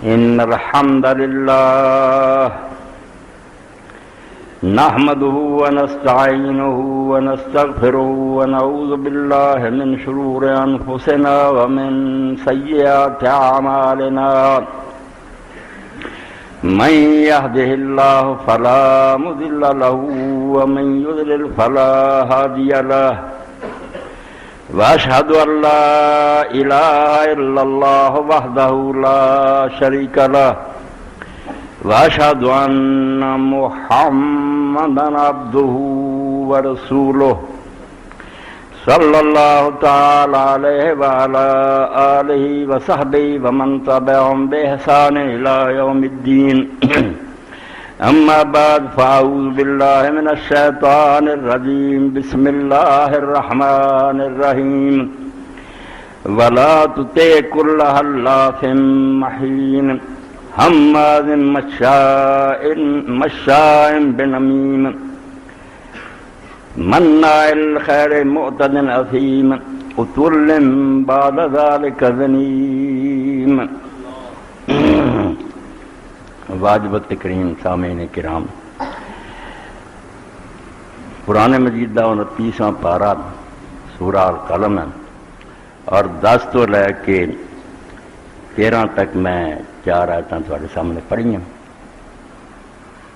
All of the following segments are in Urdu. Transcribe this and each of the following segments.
إن الحمد لله نحمده ونستعينه ونستغفره ونعوذ بالله من شرور أنفسنا ومن سيئات أعمالنا من يهده الله فلا مضل له ومن يضلل فلا هادي له وأشهد أن لا إله إلا الله وحده لا شريك له وأشهد أن محمدا عبده ورسوله صلى الله تعالى عليه وعلى آله وصحبه ومن تبعهم بإحسان إلى يوم الدين أما بعد فأعوذ بالله من الشيطان الرجيم بسم الله الرحمن الرحيم ولا تطع كل حلاف مهين هماز مشاء بنميم مناع للخير معتد أثيم عتل بعد ذلك زنيم واجب التکریم سامعین کرام، قرآن مجید کا 29واں پارہ سورہ القلم ہے اور 10 تو لے کے 13 تک میں 4 آیتاں تھوڑے سامنے پڑھی ہیں۔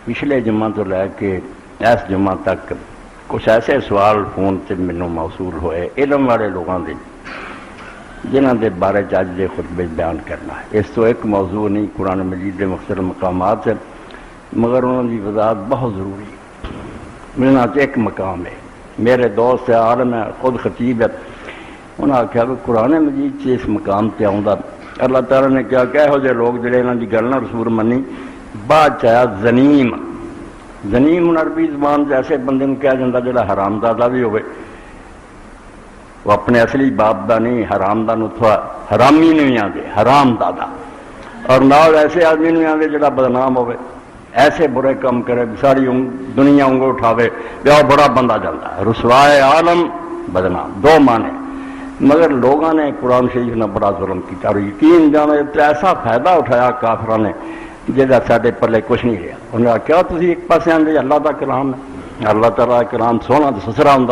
پچھلے جمعہ تو لے کے اس جمعہ تک کچھ ایسے سوال فون سے مینوں موصول ہوئے علم والے لوگوں کے جنہاں دے بارے اج دے خطبے بیان کرنا ہے۔ اس تو ایک موضوع نہیں، قرآن مجید کے مختلف مقامات ہیں، مگر انہوں کی وضاحت بہت ضروری ہے۔ میرے نام ایک مقام ہے، میرے دوست ہے، عالم ہے، خود خطیب ہے، انہوں نے آخیا کہ قرآن مجید سے اس مقام سے آؤں، اللہ تعالیٰ نے کیا کہ یہو جہے لوگ جڑے انہوں کی گل نہ رسول منی، بعد چاہیا زنیم عربی زبان سے ایسے بندے کو کہا جاتا جڑا حرام دادا بھی ہوئے، وہ اپنے اصلی باپ دا نہیں، حرام دا نتھوا حرامی نہیں آتے، حرام دادا، اور نال ایسے آدمی نہیں آتے جڑا بدنام ہوئے، ایسے برے کام کرے ساری دنیا انگو اٹھاوے بیا بڑا بندہ جاتا ہے، رسوائے عالم بدنام، دو معنی۔ مگر لوگوں نے قرآن شریف نے بڑا ظلم کیا اور یقین جانا ایسا فائدہ اٹھایا کافروں نے جہاں سارے پلے کچھ نہیں رہا۔ انہوں نے کیا تھی ایک پاس آدھے اللہ کا کلام ہے، اللہ تعالیٰ کا کلام سونا تو سسرا ہوں،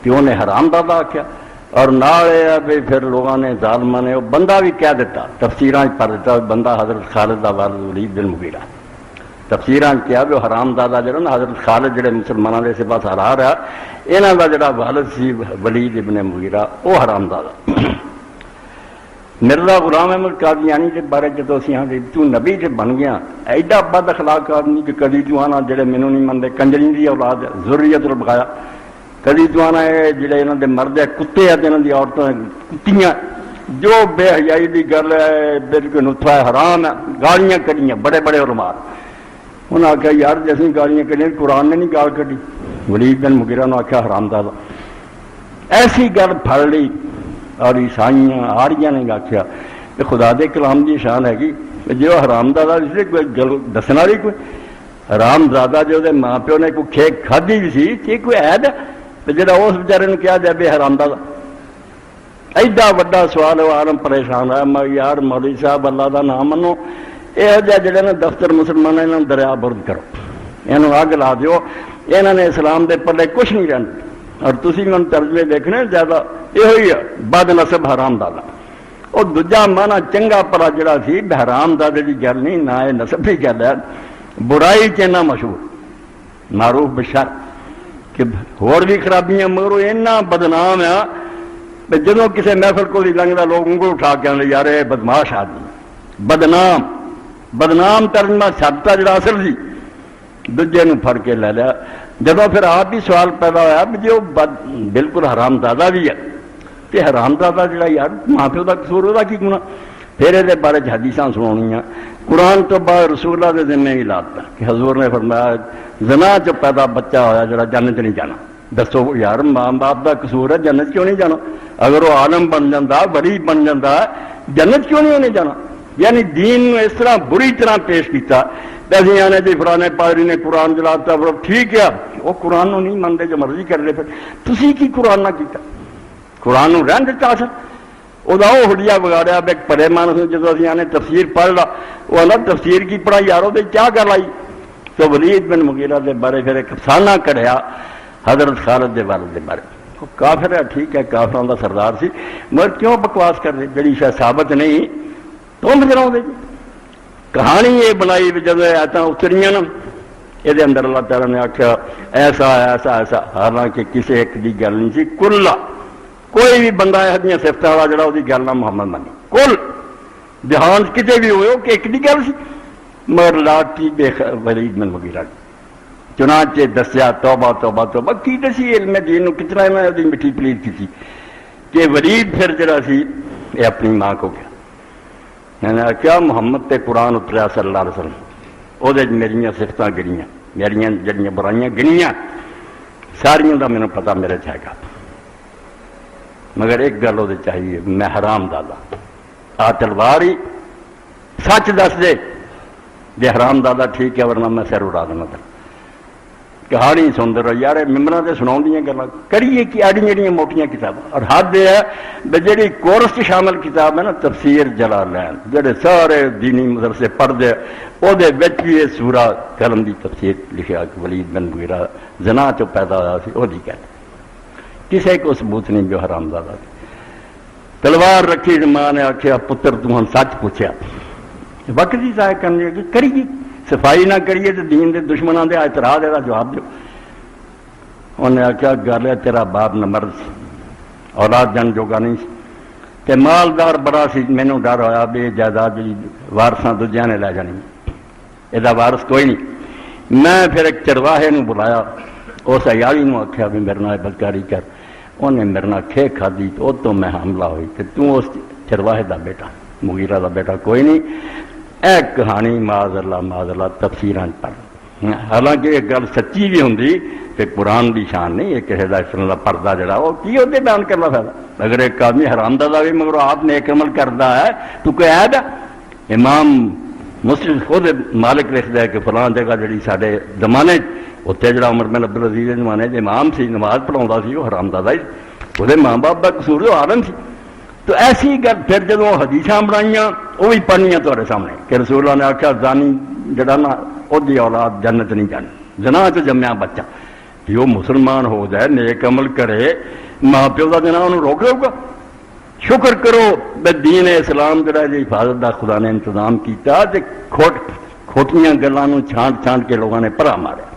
پیو نے حرام دادا آخیا، اور نال بھی پھر لوگوں نے ظالماں نے وہ بندہ بھی کہہ دیتا، تفسیراں پڑھ دیتا بندہ حضرت خالد دا والد ولید بن مغیرہ، تفسیراں کیا بھی حرام دادا جڑا نا حضرت خالد جڑے مسلمانوں کے اس پاس ہرا رہا، یہاں کا جڑا والد سی ولید ابن مغیرہ وہ حرام دادا۔ مرزا غلام احمد قادیانی کے بارے جدو اسی ہاں تو نبی سے بن گیا، ایڈا بد اخلاق آدمی کہ کدی تو آنا جڑے مینوں نہیں منتے کنجری دی اولاد ذریت البغایا، کدی تو آنا ہے جڑے انہوں نے مرد ہے کتے ہیں انہوں کی عورتیں کتیاں، جو بے حیائی کی گل ہے بالکل نتھا ہے، حرام ہے، گالیاں کڑیاں بڑے بڑے علماء۔ انہوں نے آخیا یار جیسے گالیاں کڑیاں قرآن نے نہیں گال کڑی، ولید بن مغیرہ نے آخیا حرام دادا، ایسی گل پھڑ لی اور عیسائیاں آریاں نے آخیا کہ خدا دے کلام کی شان ہے گی جو حرام دادا اس لیے کوئی گل دسنا رہی، کوئی حرام دادا جو ماں پیو نے کوئی کھیک کھادی بھی سی یہ کوئی عیب ہے جا اس بیچارے نے کیا جائے بے حرام دادا۔ ایڈا وڈا سوال ہے، عالم پریشان ہے، یار مولوی صاحب اللہ کا نام منو، یہ جڑے نا دفتر مسلمان یہاں دریا برد کرو، یہ اگ لا دیو، یہاں نے اسلام دے پلے کچھ نہیں رہنا، اور تھی من ترجمے دیکھنے زیادہ یہ ہوئی ہے بد نسب حرام دادا۔ وہ دوجا مانا چنگا پلا جڑا سی حرام دادے کی گل نہیں، نہ یہ نسب کی گل ہے، برائی چنا مشہور معروف بشر کہ ہور بھی خرابیاں مگر وہ اینا بدنام ہے جدوں کسی محفل کو لنگتا لوگ انگل اٹھا کے آنے یار یہ بدماش آدمی، بدنام ترجمہ سبتا جڑا اصل سی دوجے نو پھڑ کے لے لیا۔ جدوں پھر آپ ہی سوال پیدا ہوا بھی جو بالکل حرام دادا بھی ہے تو حرام دادا جڑا یار ماں پیو کا قصور وہ کی گناہ، پھر یہ بارے حدیثاں سنایا، قرآن تو بعد رسول اللہ کے ذمے ہی لاتا کہ حضور نے فرمایا زنا چ پیدا بچہ ہوا جڑا جنت نہیں جانا، دسو یار ماں باپ کا قصور ہے جنت کیوں نہیں جانا؟ اگر وہ عالم بن جاتا ولی بن جاتا جنت کیوں نہیں ہونے جانا؟ یعنی دین اس طرح بری طرح پیش کیتا پیسے آنے جی فلانے پادری نے قرآن جلاتا، ٹھیک ہے وہ قرآن نو نہیں منتے جو مرضی کر رہے، پھر تسی کی قرآن نہ کیتا، قرآن نو رہن دیتا اصل وہ ہڈیا بگاڑیا ایک پڑے مانس جب اسی آنے تفسیر پڑھ لا وہ آنا تفسیر کی پڑھا یارو دے کیا گل آئی تو ولید بن مغیرہ دے بارے پھر ایک افسانہ کڑھیا حضرت خالد دے والد دے بارے کافر ہے ٹھیک ہے کافران دا سردار سی مگر کیوں بکواس کر دے جڑی شاید ثابت نہیں تو مجراؤ دے کہانی یہ بنائی جب ایتاں اتریاں نا یہ اندر اللہ تعالیٰ نے آخیا ایسا ایسا ایسا حالانکہ کسی ایک دی گل نہیں سی کل کوئی بھی بندہ یہ صفتیں والا جڑا وہ گل نہ محمد مانی کل جہان کتے بھی ہوئے کہ ایک دی گل سی مگر لاٹ کی بے ولید بن مغیرہ چنانچہ دسیا توبہ توبہ توبہ کی دسی علم دین کتنا میں وہ مٹھی پلیت کی تھی کہ ولید پھر جڑا سی یہ اپنی ماں کو گیا میں نے کیا محمد تے قرآن اتریا صلی اللہ علیہ وسلم وہ میری صفتیں گنیاں میرا جڑیاں برائیاں گنیاں ساریوں کا مجھے پتا میرے چ گا مگر ایک گل وہ چاہیے میں حرام دادا آ تلوار ہی سچ دس دے جی حرام دادا ٹھیک ہے ورنہ میں سر اڑا دینا تھا کہانی سنتے رہو یار ممبر سے سنا گلا کریے کہ ایڈی جڑی موٹیاں کتابیں اور حد یہ ہے جی کورس شامل کتاب ہے نا تفسیر جلالین جڑے سارے دینی مدرسے پڑھتے وہ بھی یہ سورہ قلم دی تفسیر لکھا کہ ولید بن مغیرہ زنا چو پیدا ہوا سی وہ کہتے کسی کو ثبوت نہیں جو حرام زادہ سی تلوار رکھی ماں نے آخیا پتر تو ہن سچ پوچھا وقت ہی ضائع کرنے کی کریے صفائی نہ کریے تو دین دے دشمنوں دے اعتراض کا جواب دو انہیں آخیا گل ہے تیرا باپ نہ مرد سی اولاد جن جوگا نہیں سی تے مالدار بڑا سی مینوں ڈر ہویا بھی جائیداد وارثاں دوجیاں نے لے جانی یہ وارث کوئی نہیں میں پھر ایک چرواہے نو بلایا اس عیالی نو آخیا بھی میرے نال بدکاری کر انہیں میرے نال کھے کھادی تو تو میں حملہ ہوئی کہ تو اس چرواہے دا بیٹا مغیرہ دا بیٹا کوئی نہیں اے کہانی معاذ اللہ تفسیراں پڑھ حالانکہ یہ گل سچی بھی ہوں کہ قرآن کی شان نہیں یہ کسی کا اس طرح کا پردہ جڑا وہ کی ہوتے بیان کرنا فائدہ اگر ایک آدمی حرام دادا بھی مگر آپ نیک عمل کرتا ہے تو کوئی عیب ہے امام مسلم خود مالک لکھتا ہے کہ فلاں جگہ جڑی سارے زمانے اتنے جڑا عمر بن عبدالعزیز کے زمانے امام سی نماز پڑھاؤں سی وہ حرام دادا ہی وہ ماں باپ کا قصور وہ عالم سی تو ایسی گل پھر جب حدیثاں بنائیاں وہ بھی پڑھنیاں تھوڑے سامنے کہ رسول اللہ نے آخیا زانی جڑا نا وہ اولاد جنت نہیں جانی زنا چ جمیا بچہ کہ وہ مسلمان ہو جائے نیک عمل کرے ماں پیو کا جنا انہوں روک لے گا شکر کرو بے دین اسلام جڑا جی حفاظت کا خدا نے انتظام کیتا تے کھوٹیاں گلوں چھانٹ چھانٹ کے لوگوں نے پرا ماریا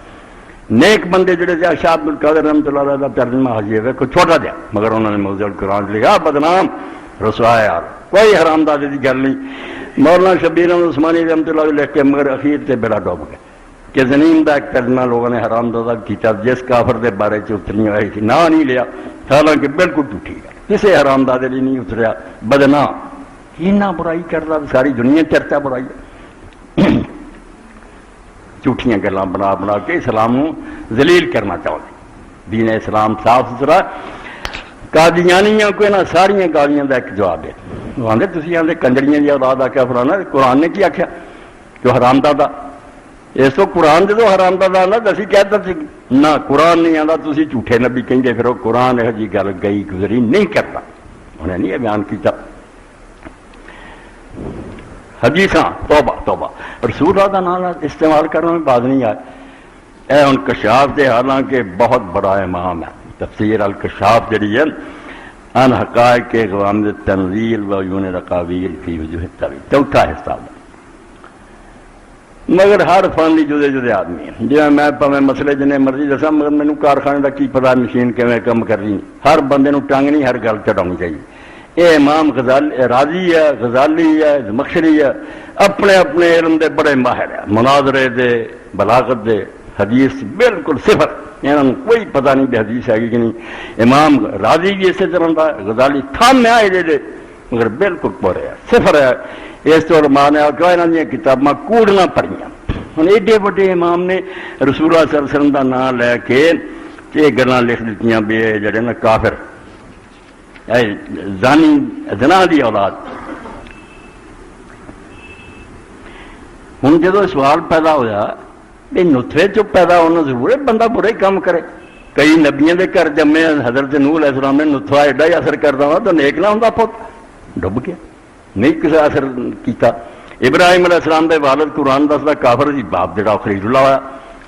نیک بندے جڑے تھے شاہ عبد القادر رحمۃ اللہ علیہ کا ترجمہ حاجی ہے کوئی چھوٹا دیا مگر انہوں نے موضوع قرآن لکھا بدنام رسوا یار کوئی حرام دادے کی گل نہیں مولانا شبیر احمد عثمانی رحمۃ اللہ علیہ لکھ کے مگر اخیر سے بیڑا ڈوب گیا کہ زمین کا ایک ترجمہ لوگوں نے حرام دادا کیا جس کافر کے بارے اتری آئی تھی نہ نہیں لیا حالانکہ بالکل ٹوٹی گیا کسی حرام دادے لیے نہیں اتریا بدنام اتنا برائی کرتا ساری دنیا چرچا برائی ہے جھوٹیاں گلاں بنا بنا کے اسلام ذلیل کرنا چاہتے دین اسلام صاف ستھرا قادیانیاں کوئی نہ ساریاں گالیاں کا ایک جواب ہے وہ آدھے تھی آدھے کنجریاں کی اولاد آخیا فلانا قرآن نے کی آخیا کہ حرام دادا اس کو قرآن جب حرام دادا آتا تو اسی کہتا سی نہ قرآن نہیں آتا تھی جھوٹے نبی کہیں پھر وہ قرآن یہ جی گل گئی گزری نہیں کرتا انہیں نہیں یہ بیان کیتا حدیثاں توبہ توبہ رسول اللہ کا نام استعمال کرنے میں بات نہیں آئے اے ان کشاف دے حالانکہ بہت بڑا امام ہے تفسیر الکشاف جڑی ہے ان حقائق کے غوامض تنزیل و عیون رقاویل فی وجوہ التاویل چوتھا حصہ مگر ہر فن جدے جدے آدمی ہیں جی میں پہ مسئلے جنہیں مرضی دسا مگر مینوں کارخانے کا کی پتا مشین کیویں کم کر رہی ہر بندے نوں ٹنگ نہیں ہر گل چڑھانی چاہیے یہ امام راضی ہے غزالی ہے زمخشری ہے اپنے اپنے علم دے بڑے ماہر ہے مناظرے دے بلاغت دے حدیث بالکل صفر انہوں کوئی پتہ نہیں بھی حدیث ہے کہ نہیں امام راضی بھی اسی طرح کا غزالی تھام میں آئے دے مگر بالکل پورے ہے صفر ہے اس تو علماء نے آخیا یہاں دیا کتاباں کوڑنا پڑھیاں ہوں ایڈے وڈے امام نے رسول اللہ صلی اللہ علیہ وسلم کا نام لے کے یہ گلاں لکھ دیتیاں بھی جڑے نا کافر زانی زنا دی اولاد ہوں جدو سوال پیدا ہوا بھی نطفے چ پیدا ہونا ضرور ہے بندہ برا ہی کام کرے کئی نبیوں کے گھر جمے حضرت نوح علیہ السلام نے نطفہ ایڈا ہی اثر کرتا ہوا تو نیک نہ ہوں پت ڈب گیا، نہیں کسی اثر کیتا۔ ابراہیم علیہ السلام دے والد قرآن دسدا کافر سی، باپ جڑا خرید اللہ ہوا۔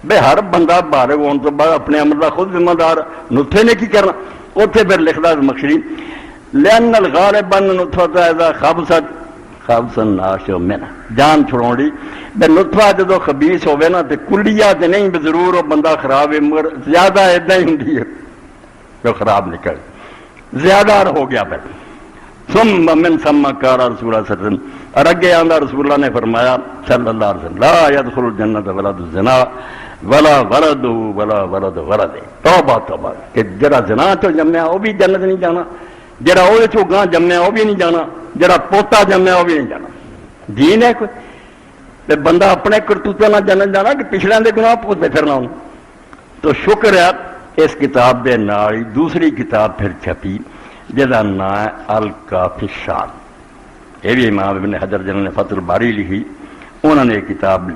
بھائی ہر بندہ بالغ ہونے تو بعد اپنے عمل کا خود ذمہ دار، نطفے نے کی کرنا؟ اتنے پھر لکھدا مخشری لأن الغالب ان نطفہ اذا خبثت خبث الناس منہ، جان چھڑاؤنی بے نطفہ جدو خبیث ہوئے نا تے کلیہ تے نہیں بے ضرور وہ بندہ خراب ہے، مگر زیادہ ادھا ہی ہوندی ہے جو خراب نکل زیادہ ہو گیا۔ پھر ثم من ثم قال رسول اللہ صلی اللہ علیہ وسلم، اور اگے آندا رسول اللہ نے فرمایا صلی اللہ علیہ وسلم لا يدخل الجنت ولد الزنا ولا ولد ولا ولد ولد، توبہ توبہ کہ جڑا زنا تو جمیا وہ بھی جنت نہیں جانا، جڑا وہ چوں گاں جمیا وہ بھی نہیں جانا، جڑا پوتا جمیا وہ بھی نہیں جانا۔ دین ہے کوئی تے بندہ اپنے کرتوتاں نال جنت جانا کہ پچھلیاں دے گناہ پوتے پھرنا ہوں۔ تو شکر ہے اس کتاب دے نال ہی دوسری کتاب پھر چھپی جہاں نام ہے الکافی الشان، یہ بھی امام ابن حجر جنہوں نے فتح الباری لکھی، انہوں نے یہ کتاب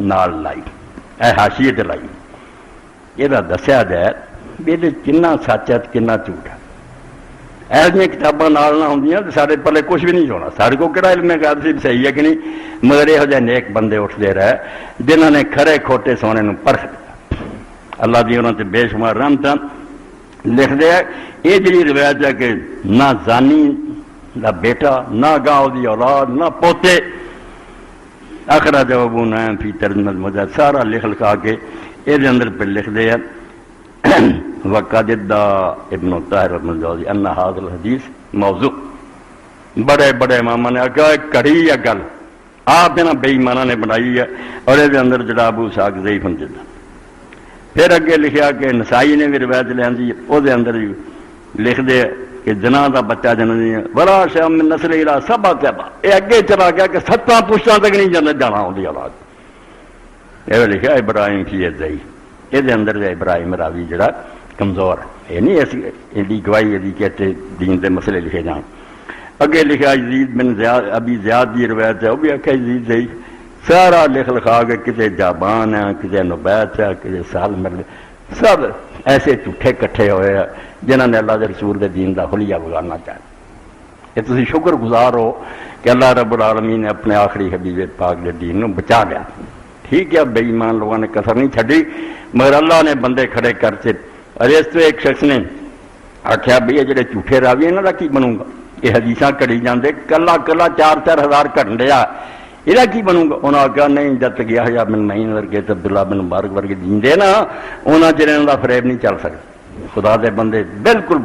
نال لائی، اے حاشیے تے لائی۔ یہ دسیا جائے بھی یہ کنا سچ ہے کنا جھوٹ ہے۔ ایسے کتاباں نال نہ ہوندیاں تے سارے پلے کچھ بھی نہیں ہونا، سارے کو کہڑا علم غیب سی صحیح ہے کہ نہیں، مگر یہو جہے نیک بندے اٹھتے رہے جنہوں نے کھرے کھوٹے سونے نوں پرکھ دیا، اللہ دی انہوں تے بے شمار رحمتاں۔ لکھ دیا یہ جی روایت ہے کہ نہ زانی نہ بیٹا نہ گاؤں دی اولاد نہ پوتے، آخرا جواب نام فی ترجمہ مجھے سارا لکھ لکھا کے یہ اندر پہ لکھ دیا وقد ادعا ابن طاہر ابن الجوزی ان ھذا الحدیث موضوع، بڑے بڑے اماماں نے کہا کڑی یا گل آپ نے بے ایمانہ نے بنائی ہے، اور یہ اندر جڑا ابو اسحاق ضعیف جدا۔ پھر اگے لکھیا کہ نسائی نے بھی روایت لینی، وہ اندر لکھ دے کہ جنا دا بچہ جننی ہے بڑا شام من نسل الہ سبع تبع، یہ اگے چلا گیا کہ 7 پشتاں تک نہیں جنت جانا ہوندی اولاد۔ یہ لکھیا ابراہیم فی الزئی، یہ اندر ابراہیم راوی جڑا کمزور ہے، یہ نہیں ایسی ایڈی گواہی دی کہ دین دے مسئلے لکھے جان۔ اگے لکھا یزید بن زیاد ابی زیاد دی روایت ہے، وہ بھی آخیا یزید ضعیف، سارا لکھ لکھا کے کسی جابان ہے کسی نبیت ہے کسی سال مرد، سب ایسے جھوٹے کٹھے ہوئے ہیں جنہوں نے اللہ کے رسول دے دین دا حلیہ بگاڑنا چاہے۔ یہ تسی شکر گزار ہو کہ اللہ رب العالمین نے اپنے آخری حبیب پاک دے دین نو بچا لیا۔ ٹھیک ہے بے ایمان لوگوں نے کسر نہیں چھڈی، مگر اللہ نے بندے کھڑے کر سے۔ اور اس تو ایک شخص نے آخیا بھی یہ جڑے جھوٹے راوی انہاں دا کی بنوں گا، یہ حدیثاں کڑی جاندے کلا کلا 4-4 ہزار کھڑن ڈیا، یہ کی بنوں گا؟ انہوں نے کہا نہیں جب تک یحییٰ بن معین ورگے تے عبداللہ بن مبارک ورگے جیندے نا انہاں چر انہاں دا فریب نہیں چل سکتا۔ خدا دے بندے بالکل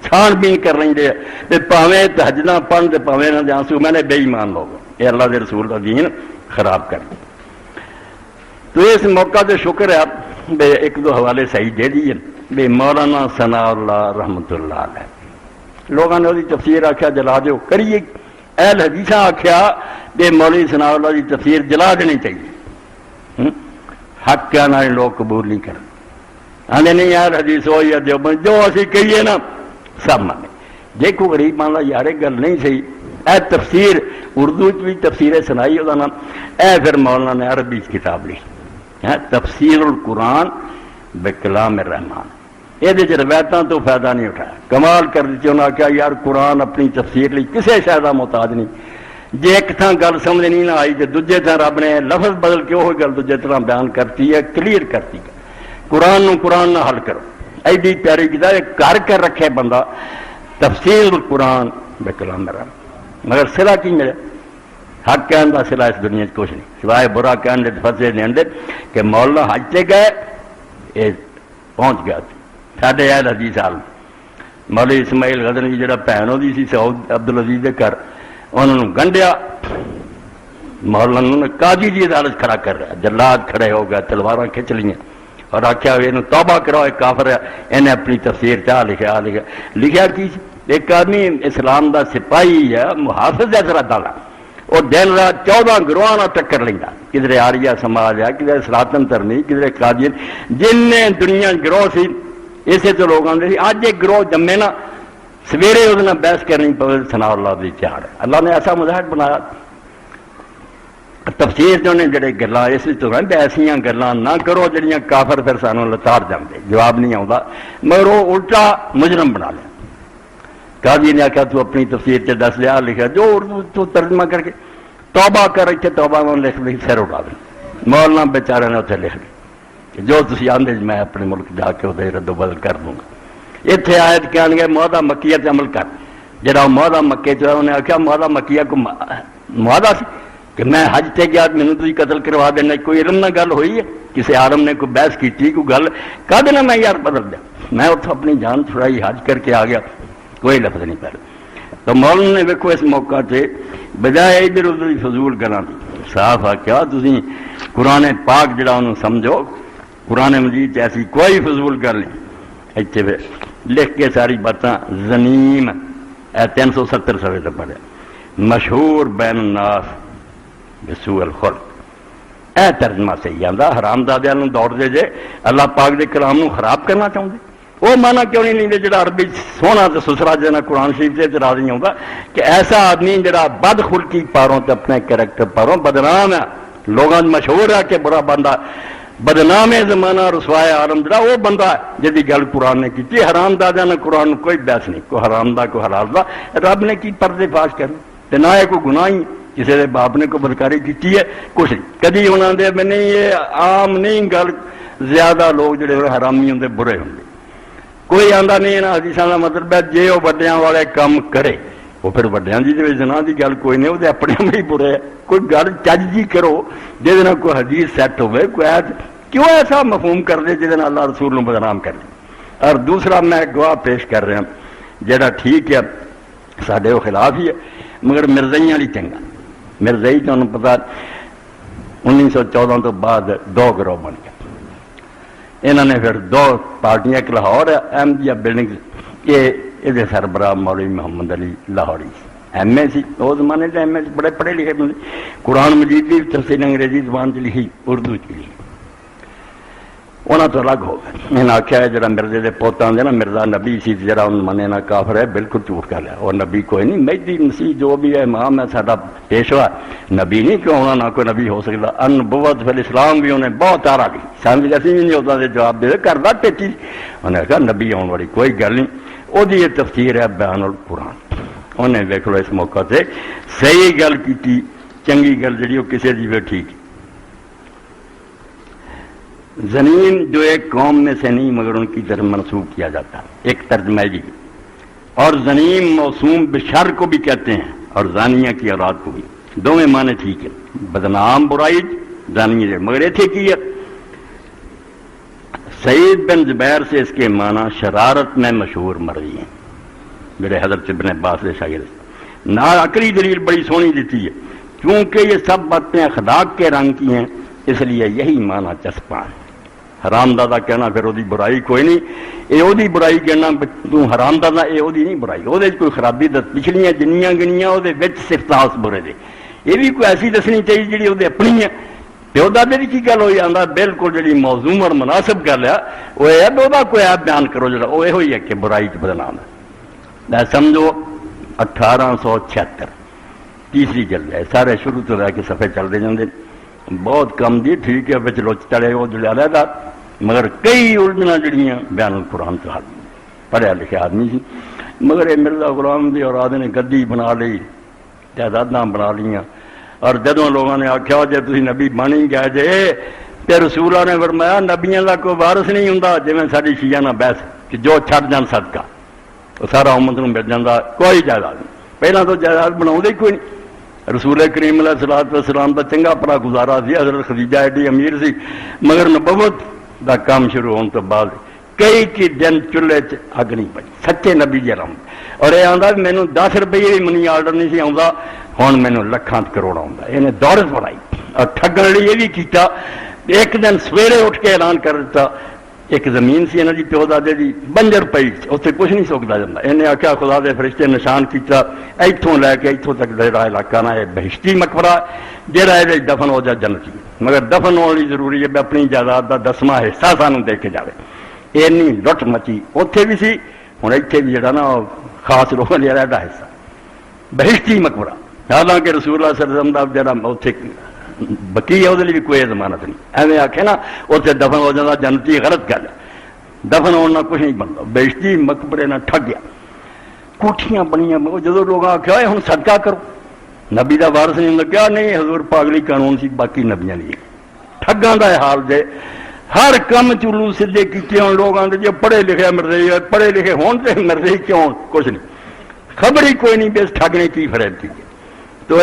چھان بین کر لیں دے تے پاویں تہجداں پڑھ تے پاویں نہ جانسو میں نے بے ایمان لوگ یہ اللہ دے رسول دا دین خراب کر دیا۔ تو اس موقع تے شکر ہے بے ایک دو حوالے صحیح دے دیے بے مولانا ثناء اللہ رحمت اللہ علیہ لوگوں نے وہی تفسیر آخیا جلا دیو کریے، اہل حدیثاں آخیا بے مولوی ثناء اللہ کی تفسیر جلا دینی چاہیے، حق کیا نہ لوگ قبول نہیں کرتے، آنے نہیں یار حدیث ہوئی ہے دیوبند جو اسی کہیے نا سب مانے۔ دیکھو غریب مان لا یار گل نہیں صحیح، اے تفسیر اردو بھی تفسیر سنائی وہ نام، اے پھر مولانا نے عربی کتاب لکھی تفسیر القرآن بکلام الرحمان، یہ روایتوں تو فائدہ نہیں اٹھایا، کمال کر دیتی انہوں نے کہا یار قرآن اپنی تفسیر لی کسے شاید محتاج نہیں، جی ایک تھان گل سمجھ نہیں نہ آئی تو دوجے تھان رب نے لفظ بدل کے وہ گل دوجے طرح بیان کرتی ہے، کلیئر کرتی ہے۔ قرآن نو قرآن نہ حل کرو، ایڈی پیاری کتاب کر کے رکھے بندہ تفسیر القرآن بکلام الرحمان، مگر صلہ کی ملے؟ حق کہنے کا صلہ اس دنیا سے کچھ نہیں سوائے برا کہنے فسے دیں کہ مولانا حج سے گئے یہ پہنچ گیا ساڈے اہل حدیث عالم مولوی اسماعیل غزنوی جڑا بھن ہوندی سی سعود عبدالعزیز دے گھر، انہوں نے گنڈیا، مولانا نے قاضی دی عدالت کھڑا کر رہا، جلاد کھڑے ہو گئے، تلواراں کھچ لیاں اور آخیا یہ توبہ کرو ایک کافر ہے، انہیں اپنی تفسیر چاہ لکھیا کی ایک آدمی اسلام دا سپاہی ہے محافظ ہے سرحداں دا، وہ دن رات 14 گروہاں نال ٹکر لیندا، کدھر آریہ سماج ہے کدھر سناتن دھرمی کدھر قادیان، جن دنیا گروہ سی اسے تو لوگ آتے اج ایک گروہ جمے نا سویرے وہ بحث کرنی پوے ثناء اللہ دی چاڑ ہے۔ اللہ نے ایسا مذہب بنایا تفسیر جو نے جڑے گلاں اس تو ایسا گلاں نہ کرو جڑیاں کافر پھر سانوں لتاڑ جاندے، جواب نہیں آتا، مگر وہ الٹا مجرم بنا لیا۔ قاضی نے آخیا تو اپنی تفسیر سے دس لیا لکھا جو اردو تو ترجمہ کر کے توبہ کر اتنے توبہ میں لکھ لی سر اٹھا دیں مولانا بیچارے نے اتنے لکھ لی جو تھی آدھے میں اپنے ملک جا کے وہ رد و بدل کر دوں گا اتنے آیت کہنے گے معاہدہ مکیہ تے عمل کر جہاں معاہدہ مکے چ انہیں آخیا معاہدہ مکیہ کو معاہدہ سی کہ میں حج تے گیا مینوں تسی قتل کروا دینا کوئی علم نہ گل ہوئی ہے کسی عالم نے کوئی بحث کی کوئی گل کد نہ میں یار بدل دیا میں اتوں اپنی جان چھڑائی حج کر کے آ گیا کوئی لفظ نہیں پہلے تو مولانا نے ویکو اس موقع سے بجائے ادھر ادھر فضول گلاں دی صاف آ کیا تسی قرآن پاک جڑا انہوں سمجھو قرآن مجید ایسی کوئی فضول گل نہیں اتنے لکھ کے ساری باتاں زنیم 370 صفحے سے پڑھے مشہور بین الناس بسوء الخلق اے ترجمہ صحیح آندا حرام دادیاں نوں دوڑ دے جے اللہ پاک دے کلام نوں خراب کرنا چاہندے وہ مانا کیوں نہیں لیندے جڑا عربی سونا تے سسرا جنا قرآن شریف سے اعتراض نہیں آتا کہ ایسا آدمی جڑا بد خلقی پاروں تے اپنے کریکٹر پاروں بدنام ہے لوگاں مشہور ہے کہ برا بندہ بدنام زمانہ رسوائے عالم جڑا وہ بندہ ہے جدی گل قرآن نے کی حرام دادیاں نے قرآن نے کوئی بحث نہیں کوئی حرام دا کوئی حلال دا رب نے کی پردے فاش کرنے تے نہ ہے کوئی گناہ ہی کسی کے باپ نے کوئی بدکاری کی ہے کچھ نہیں کدی انہوں نے میں نہیں یہ عام نہیں گل زیادہ لوگ جڑے حرامی ہوں برے ہوں کوئی آندا نہیں یہاں حدیثاں کا مطلب ہے جے وہ وڈیاں والے کام کرے وہ پھر وڈیاں دی جناح کی گل کوئی نہیں وہ اپنے میں ہی برے ہے کوئی گل چج جی کرو جہد کوئی حدیث سیٹ ہوئے کوئی کیوں ایسا مفہوم کر دے جہد اللہ رسول نوں بدنام کر دے اور دوسرا میں گواہ پیش کر رہا جہاں ٹھیک ہے سارے وہ خلاف ہی ہے مگر مرزائیاں والی چنگا مرزائی تمہیں پتا 1914 تو بعد دو گروہ بن گئے انہوں نے پھر دو پارٹیاں ایک لاہور احمدیہ بلڈنگ یہ سربراہ مولوی محمد علی لاہوری ایم اے سی اس زمانے سے ایم اے بڑے پڑھے لکھے بندے قرآن مجید بھی تفسیر انگریزی زبان چ لکھی اردو چ لکھی انہوں تو الگ ہو گئے انہیں آخیا ہے جڑا مرزے کے پوت آتے نا مرزا نبی سی جڑا ان منے نہ کافر ہے بالکل جھوٹ کر لیا اور نبی کوئی نہیں مہدی مسیح جو بھی ہے امام ہے ساڈا پیشوا نبی نہیں کیوں ہونا نہ کوئی نبی ہو سکتا ان نبوت فی اسلام بھی انہیں بہت آرا لی سمجھ اسی بھی نہیں ہوتا دے جواب دے کردا ٹیچی انہیں کہا نبی آن والی کوئی گل نہیں وہ یہ تفسیر ہے بیان القرآن انہیں دیکھ لو اس موقع سے صحیح گل کی چنگی گل جڑی وہ کسی دی بھی ٹھیک زنیم جو ایک قوم میں سے نہیں مگر ان کی طرف منسوخ کیا جاتا ایک ترجمہ بھی اور زنیم موسوم بشر کو بھی کہتے ہیں اور زانیہ کی اولاد کو بھی دونوں معنی ٹھیک ہے بدنام برائی زانیہ مگر ایتھے کی ہے سعید بن زبیر سے اس کے معنی شرارت میں مشہور مروی ہیں میرے حضرت ابن عباس کے شاگرد نہ عقلی دلیل بڑی سونی دیتی ہے کیونکہ یہ سب باتیں اخلاق کے رنگ کی ہیں اس لیے یہی معنی چسپاں ہے حرام دادا کہنا پھر وہ برائی کوئی نہیں یہ وہ برائی کہنا تو حرام دادا یہ وہ نہیں برائی وہ کوئی خرابی پچھلیاں جنیاں گنیاں وہ صرف تاس برے دے یہ بھی کوئی ایسی دسنی چاہیے جی وہ اپنی ہے پیو دادے کی کی گل ہوئی آتا بالکل جی موضوع اور مناسب گل ہے وہ ہے وہ کوئی ایپ بیان کرو جا وہ یہ ہے کہ برائی چ بدنام ہے سمجھو 1876 تیسری جلد ہے سارے شروع تو لے کے صفحے چلتے جاتے بہت کم دی ٹھیک ہے بچ لوچ چڑے وہ جڑے علیحدہ مگر کئی الجھنا جڑیاں بیان القرآن تو پڑھیا لکھے آدمی سی مگر یہ مرزا غلام دی اولاد نے گدی بنا لی جائیداداں بنا لیاں اور جدوں لوگوں نے آخیا جی تھی نبی بن ہی گئے جے تے رسولہ نے فرمایا نبیاں کا کوئی وارث نہیں ہوں جی میں ساری شیعہ نہ بحث کہ جو چھڈ جان صدقہ وہ سارا امت نوں مل جاتا کوئی جائیداد نہیں پہلے تو جائیداد بنا ہی کوئی نہیں رسول کریم علیہ الصلوۃ والسلام کا چنگا پڑا گزارا سی حضرت خدیجہ ایڈی امیر سی مگر نبوت دا کام شروع ہونے تو بعد کئی کی دن چولہے اگ نہیں پئی سچے نبی جی رام اور یہ آتا مینوں 10 روپیے بھی منی آرڈر نہیں سی آتا ہوں مینوں لکھاں کروڑ آتا انہیں دولت بڑھائی اور ٹھگن لیے یہ بھی کیتا ایک دن سویرے اٹھ کے اعلان کر دیتا ایک زمین سی انہوں کی پیو دادے کی بنجر پئی اتنے کچھ نہیں سکتا جاتا انہیں آخیا خدا دے فرشتے نشان کیتا اتوں لے کے اتوں تک جڑا علاقہ نا یہ بہشتی مقبرہ جہاں یہ دفن ہو جائے جنتی مگر دفن ہونے ضروری ہے اپنی جائیداد کا 10واں حصہ سانوں دے کے جائے اینی لٹ مچی اتنے بھی سی ہوں اتنے بھی جڑا نا خاص لوگوں نے علیحدہ حصہ بہشتی مقبرہ حالانکہ رسول اللہ صلی اللہ علیہ وسلم دا جڑا اتنے بکی ہے وہ بھی کوئی ضمانت نہیں ایویں آخے نا اتنے دفن ہو جاتا جنتی غلط گل ہے دفن ہونا کچھ نہیں بنتا بہشتی مقبرے نہ ٹھگ گیا کوٹھیاں بنیاں جدو لوگ آخیا ہوں صدقہ کرو نبی کا وارث نہیں ہوں کیا نہیں حضور پاگلی قانون سی باقی نبیاں لیے ٹھگاں دا حال جے ہر کم چلو سیدھے کیتے ہوں لوگ آتے جی پڑھے لکھے مرضی پڑھے لکھے ہون تے مرضی کیوں کچھ نہیں خبر ہی کوئی نہیں بھی اس ٹھگ نے کی فریب کی تو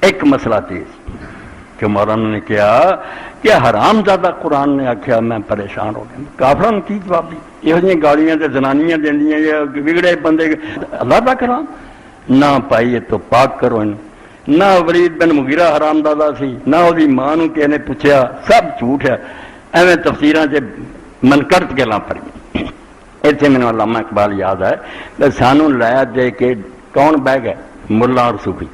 ایک مسئلہ تیز کہ مولانا نے کہا کہ حرام زیادہ قرآن نے آخیا میں پریشان ہو گیا کافروں نے کی جواب دی یہ گالیاں تے زنانیاں دینیاں یا بگڑے بندے اللہ کا کرام نہ پائیے تو پاک کرو ان نہ ولید بن مغیرہ حرام دادا سی نہ وہی ماں نو کسی نے پوچھا سب جھوٹ ہے ایویں تفسیراں چ منکرت گلاں پڑھی اتنے مینوں علامہ اقبال یاد ہے سانو لایا دے کے کون بہ گئے ملا اور صوفی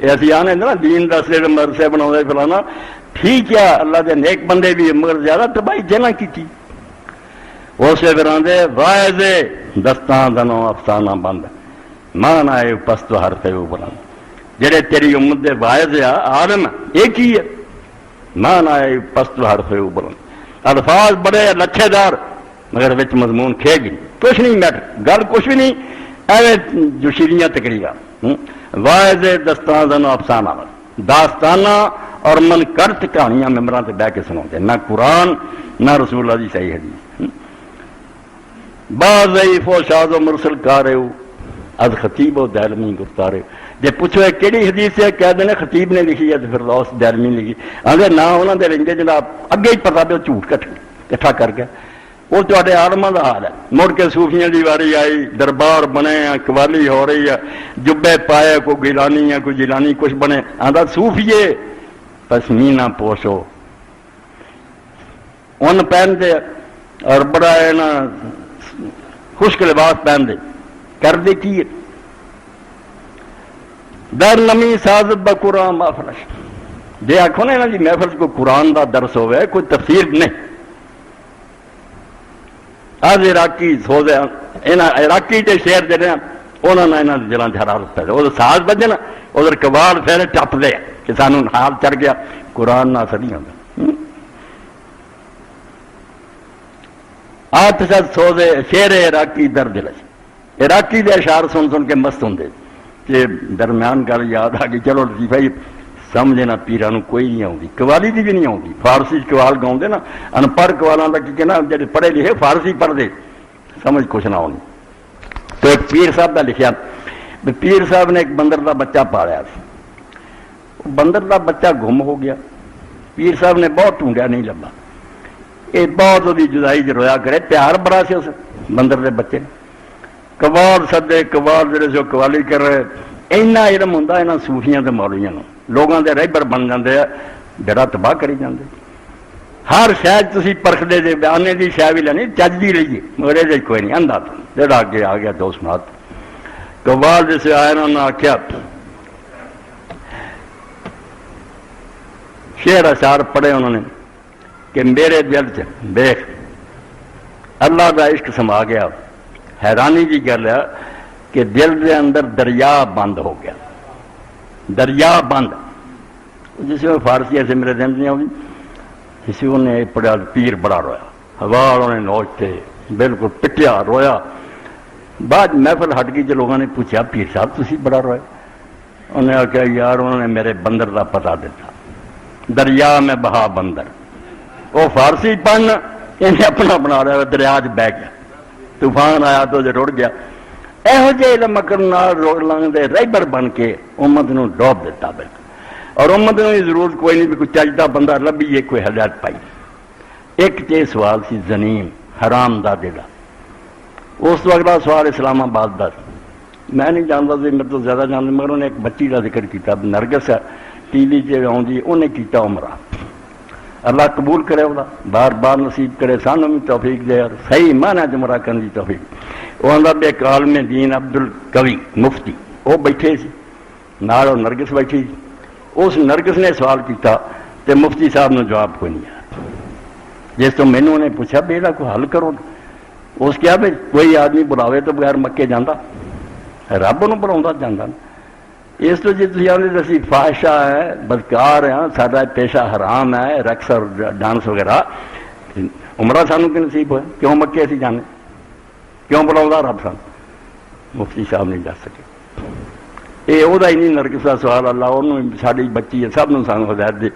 یہ اسی آنے نا دین دستے مدرسے بنا فلانا ٹھیک ہے اللہ دے نیک بندے بھی مگر زیادہ تباہی جنہ کی اسے پھر آدھے واحد دستاں دنوں افسانہ بند مان آئے پست ہر تے بلند جڑے تیری امت دے واحد عالم ایک ہی ہے مان آئے پست ہر تے بلند الفاظ بڑے لچھے دار مگر وچ مضمون کھے گی کچھ نہیں میٹر گل کچھ بھی نہیں ایویں جوشیلیاں تقریرا واحد دستاں دنوں افسانہ بند داستانہ اور من کرت کہانیاں ممبران سے بہ کے سناتے نہ قرآن نہ رسول اللہ دی صحیح حدیث بعض و شاذ و مرسل کارو از خطیب و دہلمی گفتارے جے پوچھو ہے کیڑی حدیث ہے کہہ دینے خطیب نے لکھی ہے تو پھر روس دہلمی لکھی اگر نہ انہوں نے رہتے جناب اگے ہی پتا پہ جھوٹ کٹھا کر گیا وہ تے آلما کا حال ہے مڑ کے صوفیاں دی واری آئی دربار بنے قوالی ہو رہی ہے جبے پائے کوئی گیلانی ہے کوئی جیلانی کچھ بنے آدھا صوفیے پشمینہ پوشو ان پہن دے اور بڑا ہے نا خشک لباس پہن دے کر دے کی در نمی ساز بقرآن مافرش جی آخو نا یہاں جی محفل کوئی قرآن دا درس ہوئے کوئی تفسیر نہیں آج عراقی سو دے عراقی کے شہر جڑے انہوں نے یہاں دلوں سے حرارت پہ وہ ساز بجے نا ادھر کباڑ پھر ٹپ دے کہ سانو حال چڑھ گیا قرآن نہ اثر نہیں ہوتا آٹھ سات سو دے شیر عراقی در دل عراقی دے اشعار سن سن کے مست ہوں کہ درمیان گل یاد آ گئی چلو لطیفہ ہی سمجھنا پیران کوئی نہیں آتی قوالی دی بھی نہیں آتی فارسی قوال گاؤں نا ان پڑھ قوالاں کا کہ نا جی پڑھے لکھے فارسی پڑھ دے سمجھ کچھ نہ آنی تو ایک پیر صاحب کا لکھا پیر صاحب نے ایک بندر کا بچہ پالیا بندر کا بچہ گم ہو گیا پیر صاحب نے بہت ڈھونڈیا نہیں لبا یہ بہت وہی جدائی چ رویا کرے پیار بڑا سے اس بندر کے بچے قوال سدے قوال جڑے سے قوالی کر رہے اینا علم ہوں یہاں صوفیاں تے مولویاں لوگوں کے رہبر بن جاتے ہیں بڑا تباہ کری جاندے ہر شاید تسی پرکھدے جے بیانے دی شاید بھی لینی چج دی رہیے مگر یہ کوئی نہیں اندھا تو جڑا اگے آ گیا دوست نات قوال جیسے آئے انہوں نے آخیا شعر اشعار پڑھے انہوں نے کہ میرے دل چ دیکھ اللہ کا عشق سما گیا حیرانی کی گل ہے کہ دل کے اندر دریا بند ہو گیا دریا بند جس میں فارسی ایسے میرے دن نہیں آئی کسی نے پڑھا پیر بڑا رویا ہوا انہوں نے نوچتے بالکل پٹیا رویا بعد محفل ہٹ گئی جو لوگوں نے پوچھا پیر صاحب تسی بڑا رویا انہوں نے آخیا یار انہوں نے میرے بندر کا پتا دیتا دریا میں بہا بندر وہ فارسی پڑھنا انہیں اپنا بنا رہا دریا چ بہ گیا طوفان آیا تو جو رڑ گیا یہو جہ علم روڑ لنگتے رہبر بن کے امت نو ڈوب دیتا بالکل اور امت نو ضرورت کوئی نہیں بھی کوئی چجتا بندہ لبھیے کوئی ہدایت پائی ایک تے سوال سی زنیم حرام دا جڑا اس تو اگلا سوال اسلام آباد دا میں نہیں جانتا سی میرے تو زیادہ جانتے مگر انہیں ایک بچی کا ذکر کیا نرگس ٹی وی آؤں انہیں کیتا عمرہ اللہ قبول کرے وہ بار بار نصیب کرے سانوں بھی توفیق دے اور صحیح معنی عمرہ کرنے کی توفیق وہ آدھا بے عالم دین عبد القوی مفتی وہ بیٹھے سی نال اور نرگس بیٹھی سی اس نرگس نے سوال کیتا تے مفتی صاحب نے جواب کوئی نہیں آیا جس تو مینوں نے پوچھا بھی یہ کوئی حل کرو اس کیا بھی کوئی آدمی بلاوے تو بغیر مکے جانا رب انہوں بلا جانا اس تو جی تھی آدھے اسی فاحشہ ہے بدکار ہیں سارا پیشہ حرام ہے رقص اور ڈانس وغیرہ عمرہ سانوں کی نصیب ہوئے کیوں مکے اسی جانے کیوں بلاؤں رب سان مفتی صاحب نہیں دس سکے. یہ وہدا ہی نہیں نرگس کا سوال. اللہ انہوں ساری بچی ہے سب سانو ہدایت دے.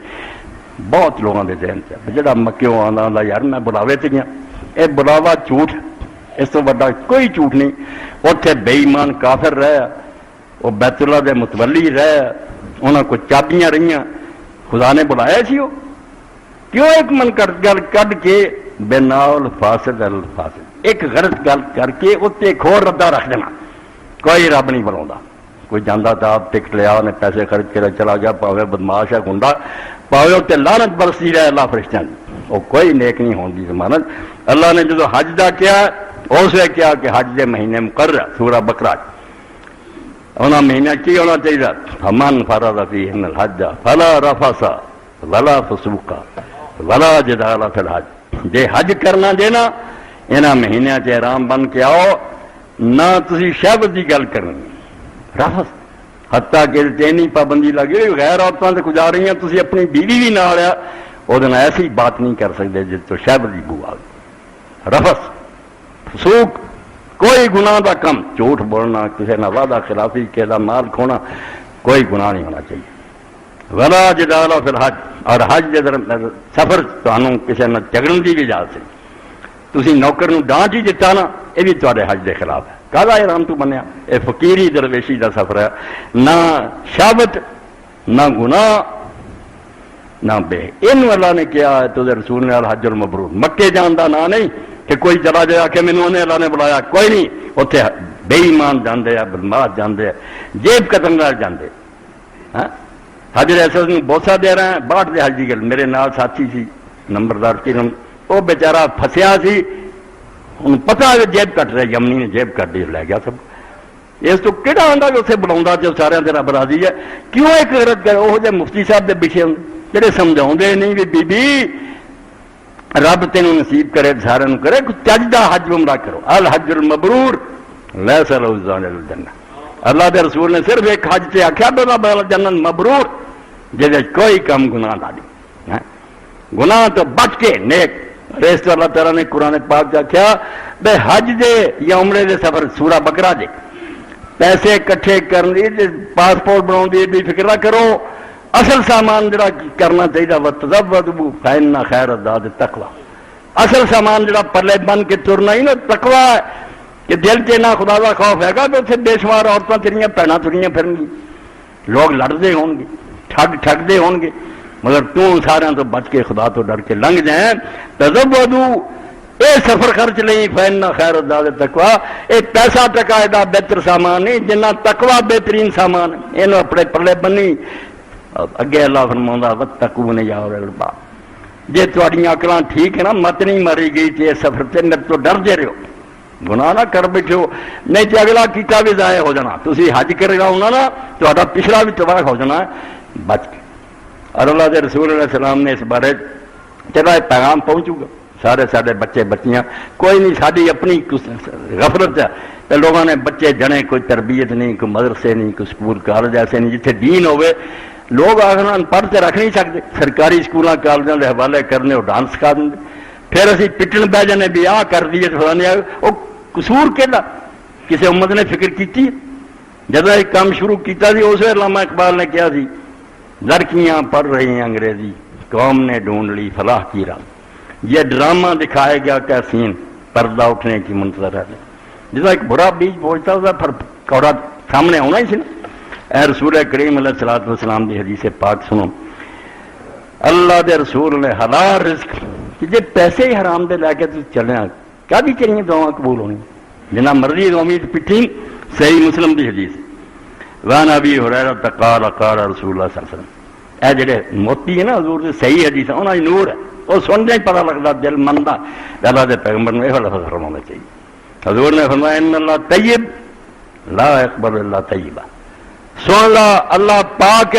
بہت لوگوں کے ذہن سے جہاں مکیوں آتا یار میں بلاوے سے گیا, یہ بلاوا جھوٹ, اس تو بڑا کوئی جھوٹ نہیں. اتنے بے ایمان کافر رہا, وہ بیت اللہ دے متولی رہا, انہوں کو چابیاں رہی, خدا نے بلایا سی. وہ کیوں ایک من گل کھ کے بنال فاسد الفاسد ایک غلط گل کر کے اتنے ایک اور ردا رکھ دینا. کوئی رب نہیں بلا. کوئی جانا تھا آپ ٹکٹ لیا انہیں پیسے خرچ کر چلا گیا, پاوے بدماش ہے گنڈا, پاوے اتنے لعنت برستی رہے اللہ فرشتیاں کی, وہ کوئی نیک نہیں ہونے کی ضمانت. اللہ نے جدو حج دا کیا اس نے کیا کہ حج دے مہینے مقرر سورہ بقرہ انہاں مہینہ کی ہونا چاہیے. فمن فرض فیہن الحج فلا رفث ولا فسوق ولا جدال فی الحج. جے حج کرنا دینا انہاں مہینوں چ احرام بن کے آؤ, نہ تسی شہوت کی گل کرنی رفث, حتیٰ کہ تینی پابندی لگی غیر عورتوں سے گزار رہی ہیں, تسی اپنی بیوی بھی نہ آیا وہ ایسی بات نہیں کر سکتے جس تو شہوت کی بو آ گئی. رفث فسوق کوئی گناہ دا کم, جھوٹ بولنا, کسی نہ وعدہ خلافی, کسی کا مال کھونا, کوئی گناہ نہیں ہونا چاہیے. ولا جدال فی الحج, اور حج کے سفر تمہیں کسی نہ جھگڑن کی بھی اجازت ہے. تسی نوکر نو ڈانٹ ہی دیتا نا, یہ بھی تھوڑے حج کے خلاف ہے. کالا احرام تو بنیا, یہ فقیری درویشی کا سفر ہے, نہ شہوت نہ گناہ نہ بے. ان اللہ نے کیا ہے تو رسول نے الحج المبرور. مکے جان کا نام نہیں کہ کوئی چلا جائے کہ مینوں اللہ نے بلایا, کوئی نہیں. اتنے بے ایمان جاندے ہیں, بدماش جاندے ہیں, جیب قتل نہ جاندے. حج ایسے بوسا دے رہے ہیں باہر دے حج کی گل. میرے نال ساتھی سی نمبردار کرن, وہ بیچارہ پھسیا سی, ان پتا ہے جیب کٹ رہا, یمنی نے جیب کٹ دی لے گیا سب. اس تو کہڑا آتا کہ اتنے بلا جو سارے تیرا برادری ہے. کیوں ایک غلط کر وہ جہ مفتی صاحب کے پیچھے ہوں جہے سمجھا نہیں بھی بی بی رب تینوں نصیب کرے سارے کرے چج کا حج عمرہ کرو. الحج المبرور لیس لہ ذلک الجنہ. اللہ کے رسول نے صرف ایک حج سے آخیا بلا جنت مبرور جہاں کوئی کم گناہ نہ دی, گناہ تو بچ کے نیک. اس تو اللہ تعالیٰ نے قرآن پاک آخیا بے حج دے یا عمرے دے سفر سورہ بقرہ دے پیسے کٹھے کرنے پاسپورٹ بنا دی بھی فکر نہ کرو. اصل سامان جڑا کرنا چاہیے وتزودوا فإن خیر الزاد التقوی. اصل سامان جڑا پلے بن کے ترنا ہی نا تقوی ہے کہ دل چ نہ خدا کا خوف ہے گا کہ اتنے بے شمار عورتیں تیریاں بھیناں تریاں پھرن گی, لوگ لڑتے ہون گے, ٹھگتے ہون گے, مگر تو سارے تو بچ کے خدا تو ڈر کے لنگ جائیں. تزودوا اے سفر خرچ لیں فإن خیر الزاد التقوی. اے پیسہ ٹکا ایڈا بہتر سامان نہیں جنہ تقوی بہترین سامان. یہ اپنے پلے بنی. اگے اللہ فرماؤں واتقون یا اولل الالباب. جے تہاڈیاں عقلاں ٹھیک ہے نا, مت نہیں ماری گئی تے سفر تے میرے تو ڈردے رہو, گناہ نہ کر بیٹھو, نہیں تے اگلا کیتا بھی ضائع ہو جانا. تسی حج کر رہا ہونا نا تہاڈا پچھلا بھی تباہ ہو جانا ہے بچ کے. اور اللہ کے رسول علیہ السلام نے اس بارے چلا پیغام پہنچو گا. سارے سارے بچے بچیاں کوئی نہیں, ساری اپنی غفلت ہے. لوگوں نے بچے جنے, کوئی تربیت نہیں, کوئی مدرسے نہیں, کوئی سکول کالج ایسے نہیں جتنے دین ہوئے. لوگ آخر پڑھ کے رکھ نہیں سکتے, سرکاری اسکولوں کالجوں کے حوالے کرنے اور ڈانس سکھا دیں. پھر اسی پٹن بہ جانے بھی آ کر دیے فلانے. وہ قصور کہڑا کسی امت نے فکر کی؟ جب یہ کام شروع کیا اس وقت علامہ اقبال نے کیا سی لڑکیاں پڑھ رہی ہیں انگریزی, قوم نے ڈھونڈ لی فلاح کی راہ. یہ ڈرامہ دکھائے گیا کیا سین پردہ اٹھنے کی منتظر ہے. جس ایک برا بیج پہنچتا تھا پھر کوڑا سامنے ہونا ہی سی نا. اے رسول کریم علیہ الصلوۃ والسلام کی حدیث پاک سنو. اللہ دے رسول نے حلال رزق کہ جی پیسے ہی حرام دے لے کے تو چلے کیا بھی چاہیے دعا قبول ہونی جنا مرضی امید پٹھی. صحیح مسلم کی حدیث وان ابی ہریرہ قال قال رسول اللہ صلی اللہ علیہ وسلم. اے جڑے موتی ہے نا حضور دے صحیح حدیث انہاں دی نور ہے, وہ سننے ہی پتہ لگتا دل منتا. اللہ دے پیغمبر نے یہ لفظ فرمانا چاہیے. حضور نے فرمایا ان اللہ طیب لا یقبل الا طیبا. سن لا اللہ پاک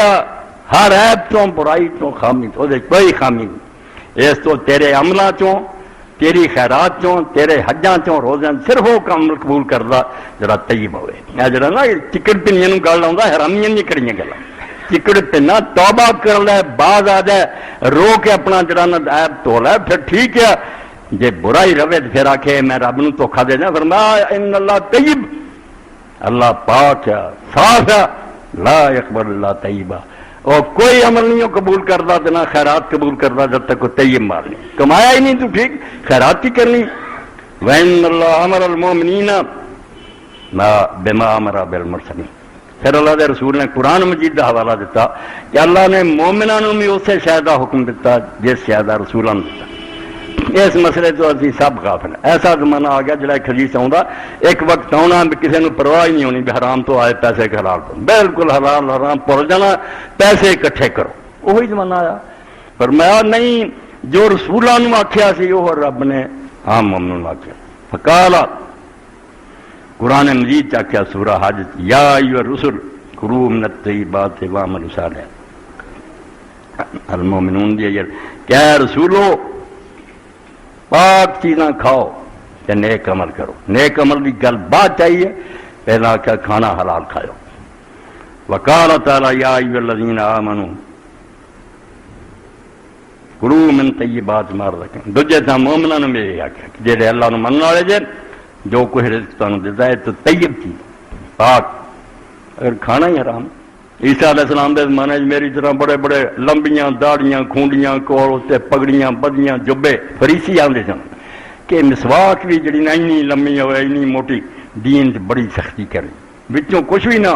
ہر عیب تو برائی تو خامی تو کوئی خامی نہیں. اس تو تیرے عملہ چوں تیری خیرات چوں تیرے حجاں چوں روزاں صرف وہ کام قبول کردا جڑا طیب ہوئے. اے جڑا نا چکڑ پنیاں نوں گل آوندا حرامیاں نہیں کریاں گلاں. چکڑ پنا توبہ کر لے باز آ جائے رو کے اپنا جڑا نا عیب تو لے پھر ٹھیک ہے. جے برائی روے پھر آکھے میں رب نوں دھوکھا دے جا. فرمایا ان اللہ طیب اللہ پاک ہے، صاف ہے، لا يقبل اللہ طیبہ، اور کوئی عمل نہیں قبول کرتا تو نہ خیرات قبول کرتا جب تک کوئی طیب مال نہیں کمایا ہی نہیں تو ٹھیک خیرات کی کرنی. وَإِنَّ اللَّهَ أَمَرَ الْمُؤْمِنِينَ بِمَا أَمَرَ بِالْمُرْسَلِينَ. پھر اللہ دے رسول نے قرآن مجید کا حوالہ دیتا کہ اللہ نے مومنوں بھی اسے شاید کا حکم دیتا جس شاید رسولوں نے دیتا. اس مسئلے تو اسی سب غافل ہیں. ایسا زمانہ آ گیا جڑا ایک حدیث آؤں ایک وقت آنا بھی کسی نے پرواہ ہی نہیں ہونی بھی حرام تو آئے پیسے کے حلال تو بالکل حلال حرام پڑ جانا پیسے اکٹھے کرو. وہی زمانہ آیا. فرمایا نہیں جو رسولوں نے آخیا سی وہ رب نے عام مومنوں آخیا. فقال قرآن مجید آخیا سورہ حج یا ایھا الرسل کلوا من الطیبات واعملوا صالحا. المومنون دی کہ رسولو پاک چیزاں کھاؤ کہ نیک عمل کرو. نیک عمل کی گل بات چاہیے پہلا کیا کھانا حلال کھاؤ. وقال تعالی یا ایھا الذین آمنوا کلوا من طیبات ما رزقناکم. دوجے تھا مومنوں نے میرے آخیا کہ جہے اللہ نو منن والے جے جو کچھ رزق تمہیں دیتا ہے تو طیب چیز پاک. اگر کھانا ہی حرام. عیسیٰ علیہ السلام دے زمانے میری طرح بڑے بڑے لمبیاں داڑیاں کھونڈیاں کول تے پگڑیاں بدیاں جبے فریسی آتے سن کہ مسواک بھی جڑی نہ اینی لمبی ہوئے اینی موٹی دین بڑی سختی کرنی بچوں کچھ بھی نہ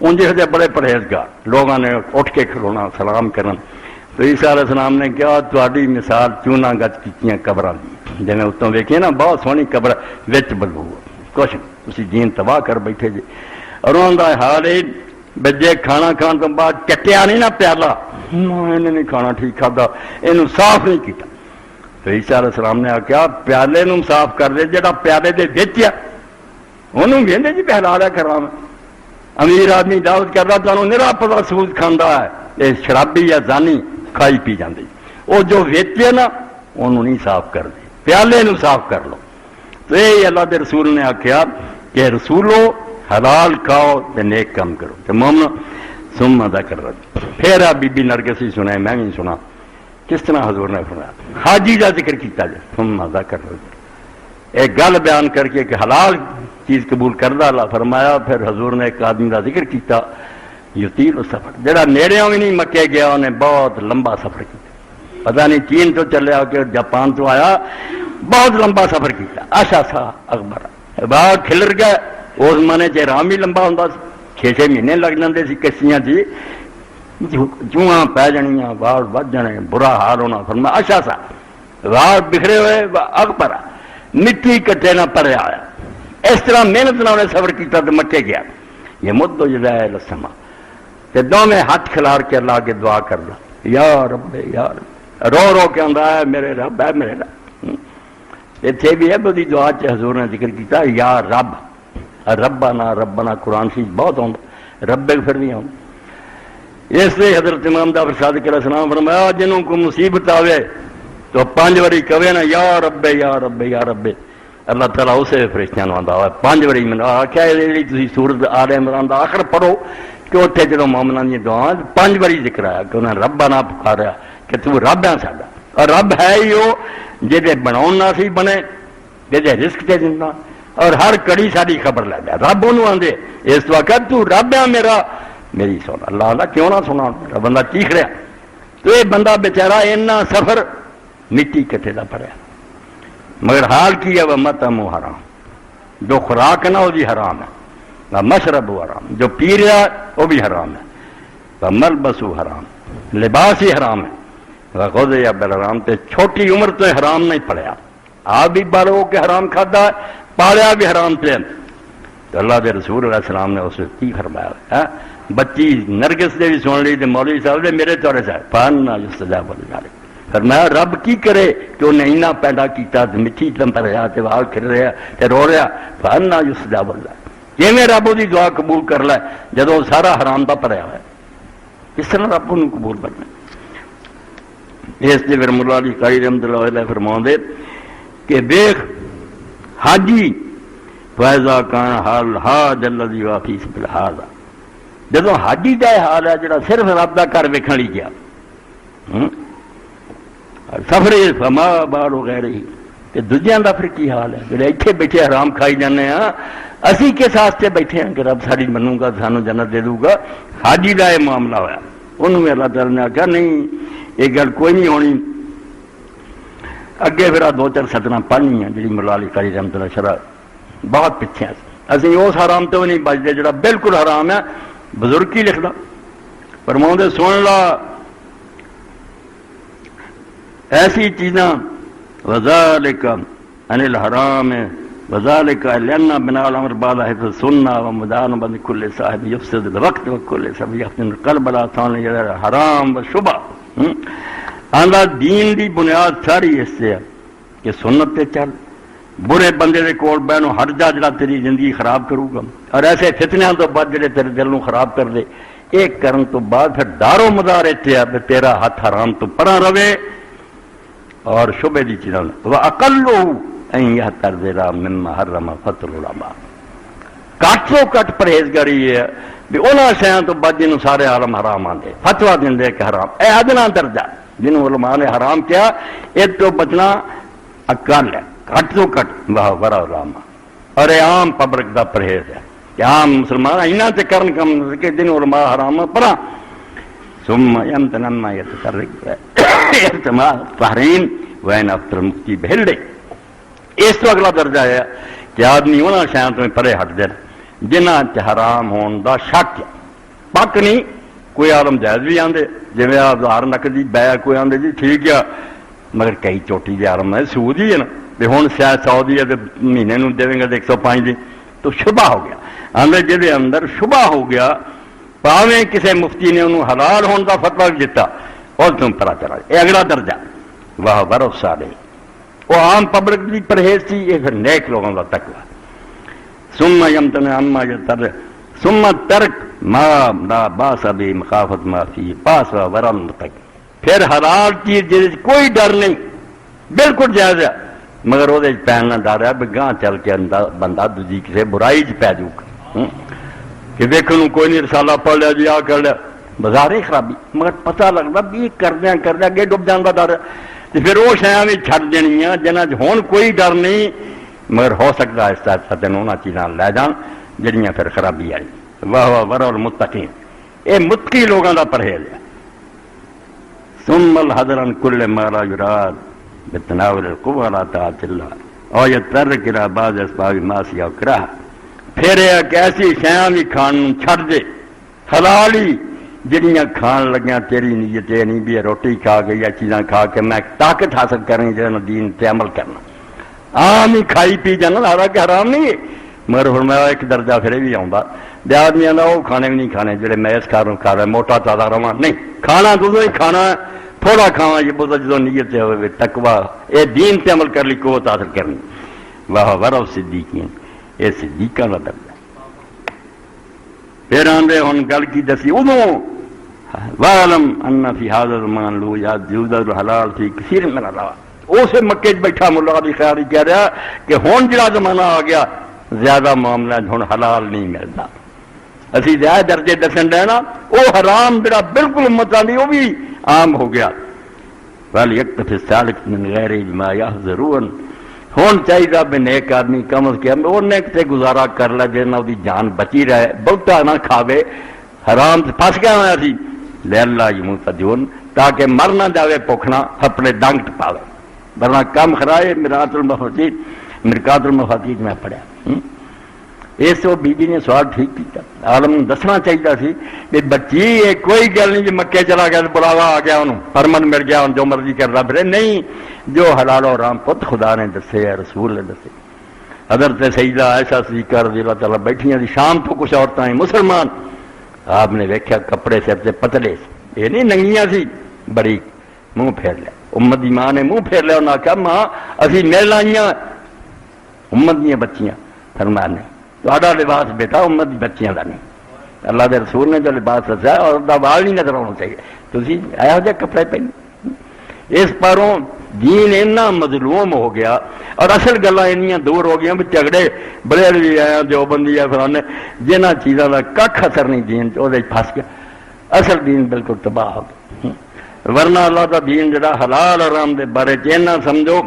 انجے دے بڑے پرہیزگار لوگوں نے اٹھ کے کھلونا سلام کرنا. تو عیسیٰ علیہ السلام نے کہا تہاڈی مثال چونا گچ کیتیاں قبراں دی جویں اتوں ویکھیے نا بہت سونی قبر وچ بدبو کچھ تسی دین تباہ کر بیٹھے جی. اور انہوں دا حال ہے بجے کھانا کھان تو بعد چٹیا نہیں نا پیالہ انہیں نہیں کھانا ٹھیک کھادا یہ صاف نہیں کیتا. تو عیسیٰ علیہ السلام نے آخیا پیالے نو صاف کر دے جڑا پیالے دے وچ ہے انہوں کہندے جی حلال ہے حرام ہے. امیر آدمی دعوت کردا تانوں نرا پتا سود کھاندا ہے یہ شرابی یا زانی کھائی پی جاندی وہ جو وچ ہے نا انہوں نہیں صاف کر دے پیالے نو صاف کر لو. تو یہ اللہ دے رسول نے آخیا کہ رسولو حلال کھاؤ تے نیک کام کرو. تو مومن ثم ذکر رب پھر بی بی نرگس ہی سنا میں بھی سنا کس طرح حضور نے فرمایا حاجی کا ذکر کیتا جائے. ثم ذکر رب ایک گل بیان کر کے کہ حلال چیز قبول کردہ اللہ فرمایا. پھر حضور نے ایک آدمی کا ذکر کیتا یطیل السفر جڑا نیڑیوں بھی نہیں مکے گیا انہیں بہت لمبا سفر کیا. پتہ نہیں چین تو چلیا کہ جاپان تو آیا بہت لمبا سفر کیا. آشا سا اکبر باہر کھلر گئے. اس زمانے رام بھی لمبا ہوں 6-6 مہینے لگ جاتے سی کشتیاں جی چوہاں پی جانیاں باہر بچ جانے برا حال ہونا. فرمایا آشا سا باہر بکھرے ہوئے اکبر مٹی کٹے نہ پڑے آیا. اس طرح محنت نہ انہیں سفر کیا تو مکے گیا. یہ مدو جڑا ہے لسما تے دونوں ہاتھ کھلار کے اللہ کے دعا کر دا یا رب یا رب رو رو کے آندا ہے میرے رب ہے میرے رب. اتنے بھی ہے بڑی دعا چ حضور نے ذکر کیتا یا رب ربنا ربنا قرآن شریف بہت آتا رب پھر بھی آؤں. اس لیے حضرت امام جعفر صادق علیہ السلام فرمایا جنہوں کو مصیبت آوے تو 5 باری کہے نا یا رب یا رب یا رب اللہ تعالیٰ اسے فرشتیاں آتا ہوا 5 باری میں آخیا تھی سورت آل عمران دا آخر پڑھو کہ اتنے جدو مومناں دی دعا 5 باری ذکر آیا کہ انہیں ربنا پکاریا کہ تو رب ہے ساڈا. اور رب ہے ہی وہ جہے بناؤ نہ سی بنے جہے رزق تے دینا اور ہر کڑی ساری خبر لے گیا رب انہوں آدھے اس وقت تو رب ہے میرا میری سونا. اللہ اللہ کیوں نہ سنا میرا بندہ چیخ رہا. تو یہ بندہ بیچارہ اینا سفر مٹی کٹے دا پڑیا مگر حال کی ہے وہ متم حرام جو خوراک ہے نا وہ بھی حرام ہے. مشرب حرام جو پی رہا وہ بھی حرام ہے. ملبس حرام لباس ہی حرام ہے. خود یا بالحرام تے چھوٹی عمر تو حرام نہیں پڑیا آپ بھی بڑھ ہو کے حرام کھادا پالیا بھی حرام تے. تو اللہ دے رسول علیہ السلام نے اسے کی فرمایا ہے بچی نرگس دے بھی سن لی مولوی صاحب نے میرے تورے سے فانا یستجاب لذلک فرمایا رب کی کرے کہ انہیں اینا پیدا کیتا مٹھی تم پر رہا تے وہاں کھر رہا تے رو رہا فانا یستجاب لذلک یہ میں رب دی دعا قبول کر لے جدو سارا حرام دا پڑیا ہوا ہے اس طرح رب انہوں قبول کرنا. اس لیے پھر مولا علی قاری رحمۃ اللہ علیہ فرماؤں دے کہ بیخ حاجی فیضا کان حال حاج الذی وافی بالحاض جدو حاجی کا حال ہے جڑا صرف رب کا گھر ویکھن لی گیا سفر فما بال ہو گئے رہی کہ دوجیاں دا پھر کی حال ہے جڑے اتنے بیٹھے حرام کھائی جانے ہاں اسی کس واسطے بیٹھے ہیں کہ رب ساری منوں گا سانو جنت دے دوں گا؟ حاجی کا یہ معاملہ ہوا، انہوں نے اللہ تعالیٰ نے آخیا نہیں یہ گل کوئی نہیں ہونی۔ اگے پھر دو چار سطریں پڑھنی ہیں جی مولا علی قاری رحمۃ اللہ شرح بہت پیچھے اسی اس حرام تو نہیں بچتے جڑا بالکل حرام ہے۔ بزرگ کی لکھدا فرماؤں سن لا ایسی چیزاں وذالک عن الحرام وذالک لأن بنا الامر بعد حفظ سنہ ومدان بند کل صاحب یفسد الوقت وکل صاحب یفسد القلب لا تھان حرام و شبہ۔ آندا دین دی بنیاد ساری اس سے ہے کہ سنت تے چل، برے بندے دے کول بہنو ہٹ جا جڑا تیری زندگی خراب کرو گا، اور ایسے فتنیاں تو بعد جڑے تیرے دل نو خراب کر دے، ایک کرن تو بعد پھر دارو مدار اتنے ہے تیرا ہاتھ حرام تو پرا رہے اور شبے دی چیزاں وَأَقَلُّهُ أَن يَحْتَرْزِرَ مِمَّا حَرَّمَ فَضْلُ الْعَلَمَاء۔ کٹ تو کٹ پرہیزگاری یہ ہے بھی انہاں شیاں تو بعد جنہوں سارے عالم حرام آندے فتویٰ دیں دے کہ حرام، اے ادنا درجہ جنہوں علماء نے حرام کیا ایک تو بچنا اقل ہے، کٹ تو کٹ واہ ورا علماء، اور اے عام پبلک دا پرہیز ہے کہ عام مسلمان اینا تے کرن کم کہ جنہوں علماء حرام پڑھا ثم یمتنن ما یتطرق احتمال تحریم وین افطر مفتی بہلے۔ اس تو اگلا درجہ ہے کہ آدمی انہاں شیاں تو پرے ہٹ دے جنہاں چ حرام ہون دا شک پک نہیں۔ کوئی عالم جائز بھی آندے جی آدھار نقدی بے کوئی آندے جی ٹھیک ہے، مگر کئی چوٹی دے عالم ہے سود ہی ہے نا بھی ہوں شاید 100 دی ہے تو مہینے نو دے گا 105 دی، تو شبہ ہو گیا آندے جہے اندر شبہ ہو گیا پاویں کسی مفتی نے انہوں حلال ہون دا فتویٰ دیتا اور تم پرا چلا۔ یہ اگلا درجہ واہ برف سارے وہ عام پبلک کی پرہیز تھی، یہ پھر نیک لوگوں کا تقویٰ۔ ثم یمتنع عما یتر ثم ترک ما لا باس بہ مخافت ما فی باس ورا المتق۔ پھر حلال چیز جس کوئی ڈر نہیں بالکل جائز ہے، مگر وہ پہننا ڈر ہے بھی گاں چل کے بندہ دوجی کسی برائی چ پی جاؤ کہ دیکھو کوئی نہیں رسالہ پڑھ لیا جی آ کر لیا بازار ہی خرابی، مگر پتہ لگتا بھی یہ کردیا کردیا اگے ڈب جان کا ڈر ہے، تو پھر وہ شیاں بھی چھڈ دینیاں جنہاں ہون کوئی ڈر نہیں، مگر ہو سکتا آہستہ آہستہ تین انہاں چیزاں لے جان جڑیاں پھر خرابی آئی۔ واہ واہ ورا المتقین، یہ متقی لوگوں کا پرہیز ہے۔ ثم الحذر عن كل ما لا يراد بتناول القوى على طاعة الله او يترك الى بعض اسباب المعصية وكراهة۔ پھر ایک ایسی شیاں بھی کھان چھڑ دے حلال ہی جڑیاں کھان لگیاں تیری نیت یہ نہیں بھی روٹی کھا کے یا چیزاں کھا کے میں طاقت حاصل کریں جہاں دین تے عمل کرنا، عام ہی کھائی پی جانا حالانکہ حرام نہیں ہے، مگر فرمایا ایک درجہ پھر بھی آؤں بے آدمی آدھا وہ کھانے بھی نہیں کھانے جڑے میں اس کاروں کھا رہا موٹا تازہ رواں نہیں کھانا، تو ہی کھانا تھوڑا کھاوا یہ بہت جدو نیت ہوئے تقویٰ یہ دین تے عمل کر لی قوت حاصل کرنی۔ واہ ورا صدیقین، یہ صدیقاں کا درجہ۔ پھر آندے ہن گل کی دسی ادوں وَاعْلَمْ أَنَّ فِي هَذَا الزَّمَانِ لَيُوجَدُ الْحَلَالُ فِي كَثِيرٍ مِنَ الرَّوَائِحِ۔ اسے مکے بیٹھا مولا علی خیاری کہہ رہا کہ ہن جڑا زمانہ آ گیا زیادہ معاملہ ہن حلال نہیں ملتا، اسی زیادہ درجے دسن دینا وہ حرام جڑا بالکل امت آندی وہ بھی عام ہو گیا۔ وَلْيَكْتَفِ السَّالِكُ مِنْ غَيْرِ بِمَا يَحْذَرُونَ۔ ہون چاہیے بھی نیک آدمی کم از کم وہ نیک سے گزارا کر لے جس نال دی جان بچی رہے، بہتا نہ کھاوے، حرام سے پھس گیا ہوا سی لے اللہ یموت جون تاکہ مر نہ جاوے پوکھنا اپنے ڈنگ ٹپاوے، ورنہ کم خرائے مرکات المفاتیح میں پڑھیا۔ اس وہ بی بی نے سوال ٹھیک کیا، عالم دسنا چاہیے سی کہ بچی یہ کوئی گل نہیں جی مکے چلا گیا بلاوا آ گیا انہوں پرمن مل گیا جو مرضی کرتا پھرے، نہیں جو حلال و حرام خود خدا نے دسے ہے رسول نے دسے۔ حضرت سیدہ عائشہ صدیقہ رضی اللہ تعالیٰ بیٹھیاں تھی شام تو کچھ عورتیں ہیں مسلمان، آپ نے ویکھیا کپڑے سر سے پتلے سے یہ نہیں ننگیاں سی بڑی منہ پھیر لیا، امت دی ماں نے منہ پھیر لیا، انہوں نے کہا ماں اسی مل آئیاں امت دیا بچیاں، فرمایا نہیں تہاڈا لباس بیٹا امت دی بچیاں دا نہیں، اللہ دے رسول نے جو لباس رسا ہے اور دا وال نہیں نظر آنا چاہیے، تسی ایہو جہے کپڑے پہنے۔ اس پاروں دین اتنا مظلوم ہو گیا اور اصل گلاں انیاں دور ہو گیا بھی جھگڑے بڑے بھی آئے دیوبندی ہے فلانے جنہاں چیزاں دا کھ اثر نہیں دین وہ پھس گیا، اصل دین بالکل تباہ ہو گیا۔ ورنہ اللہ دا دین جڑا حلال حرام دے بارے چینا سمجھو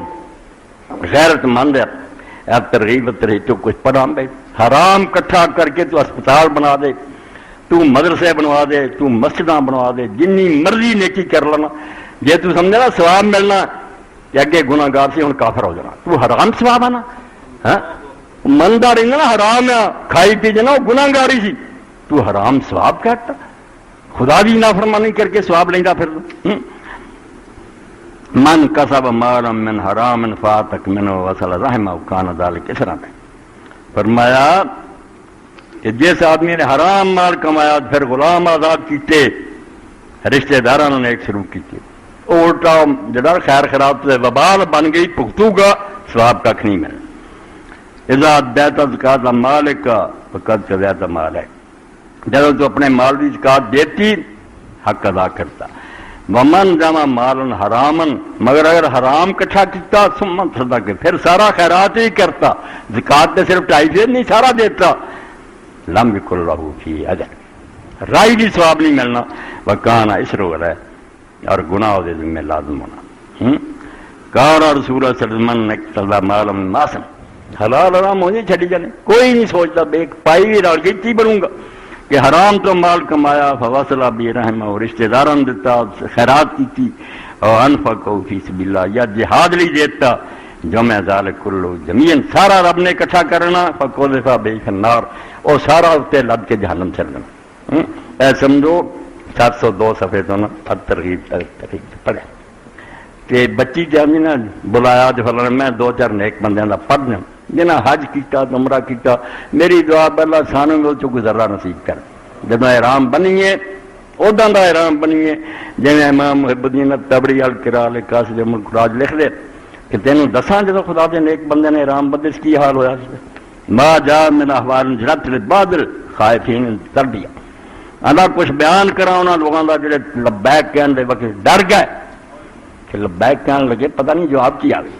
غیرت مند ہے، ترغیب ترہیب تو کچھ پڑھا بیٹھ حرام کٹھا کر کے تو ہسپتال بنا دے، تو مدرسے بنوا دے، تو مسجداں بنوا دے، جنی مرضی نیکی کر لینا، جے تو سمجھے نا ثواب ملنا کہ اگے گناہگار سے ہن کافر ہو جانا، تو حرام ثواب آنا ہاں مندا رہنا نا حرام ہے کھائی پی جانا، وہ گناہگاری سی، تو حرام ثواب کہتا، خدا دی نافرمانی کر کے ثواب لیندا پھر من کسب مالا من حرام فاتک منہ وصل رحمہ کان ذلک اس طرح میں فرمایا کہ جس آدمی نے حرام مال کمایا پھر غلام آزاد کیتے، رشتہ داروں نے ایک شروع کیتے، الٹا جڑا خیر خراب سے وبال بن گئی، پختو گا ثواب کھ نہیں ملنا۔ اذا ادیت زکات مالک فقد قضیت مال ہے، جب تو اپنے مال کی زکات دیتی حق ادا کرتا۔ ومن جمع مالن حرامن، مگر اگر حرام کٹھا کیتا ثم صدق پھر سارا خیرات ہی کرتا، زکات تے صرف 2.5 نہیں سارا دیتا، لم یکن لہ فی اجر رائی بھی ثواب نہیں ملنا، وکان اسرو ہے اور گناہ دے ذمہ لازم ہونا۔ کان رسول اللہ صلی اللہ علیہ وسلم اقتضا مالا من ماسم، حلال حرام ہونے چھڑی جانے، کوئی نہیں سوچتا بے پائی بھی رال گیتی بنوں گا کہ حرام تو مال کمایا، فواصلہ بھی رحمہ اور رشتہ داران دیتا، خیرات کی تھی، اور انفقہ فی سبیل اللہ یا جہاد لی دیتا، جمع ذالک کلو جمیعن سارا رب نے اکٹھا کرنا، فقذف بہ فی النار اور سارا اسے لد کے جہنم چلنا۔ اے سمجھو 702 صفحے تو نا ترغیب پڑھے کہ بچی جامی نا بلایا جو فلانا میں 2-4 نیک بندیاں دا پڑھنے جنہیں حج کیتا عمرہ کیتا، میری دعا اللہ سانوں میں چو گزرا نصیب کر، جب احرام بنیے ادا دا احرام بنیے، جی امام محب الدین تبری القرا قاصد الملک لکھ دے کہ تینوں دساں جب خدا دے نیک بندے نے احرام بدے کی حال ہویا ما جا من احوال جنت للبادل خائفین تربیہ، اللہ کچھ بیان کرا انہاں لوگوں دا جڑے لبیک کہن دے وقت ڈر گئے کہ لبیک کہن لگے پتہ نہیں جواب کی آگے۔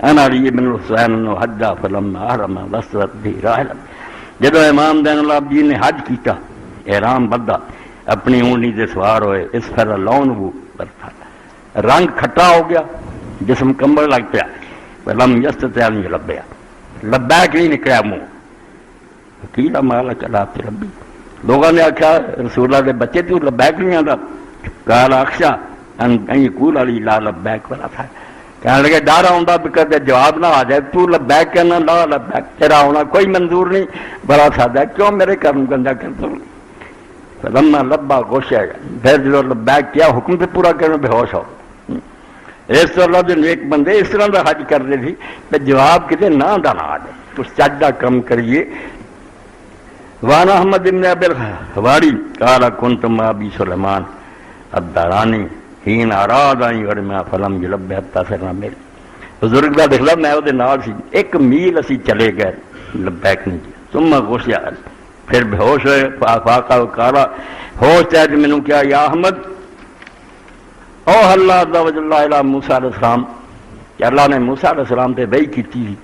انا علی بن حسین حجہ فلما احرم وسط بھی راحل، جب امام دین اللہ جی نے حج کیتا احرام بدھا اپنی اونٹنی سے سوار ہوئے، اس پر لون وہ برتا رنگ کھٹا ہو گیا، جسم کمبل لگ پیا، فلم یستطع ان یلبیا، لبیک نہیں نکلیا منہ، وکیلا مالا چلا تے ربی، لوگوں نے آخیا رسول اللہ دے بچے تو لبیک نہیں آتا، قال اخشا ان یقول علی لا لبیک ولا تھا، کہنے لگے ڈر آؤں بکر جواب نہ آ جائے، تو لبیک کہنا لا لبیک تیرا ہونا کوئی منظور نہیں، بڑا سادہ ہے، کیوں میرے کرم گنجا کرتا ہوں؟ فلما لبا غوش ہے، پھر جو لبیک کیا حکم سے پورا کرنے بے ہوش ہو۔ اس طرح اللہ جو نیک بندے اس طرح کا حج کر رہے تھی تو جواب کتے نہ دانا آ جائے، تو چجدہ کم کریے۔ وانا احمد بن ابی الحواری قال کنت مع ابی سلیمان الدارانی حین اراد ان یرمیا فلم یلبی حتی سرنا میل، بزرگ کا دکھلا میں وہ نال سی، 1 میل اسی چلے گئے لبیک نہیں کیا، ثم غشیا پھر بے ہوش ہوئے، فاقا وقالا ہوش ہے کہ میں نے کیا یا احمد او اللہ عز و جل علی موسیٰ علیہ السلام، کہ اللہ نے موسیٰ علیہ السلام تے وحی کی تھی،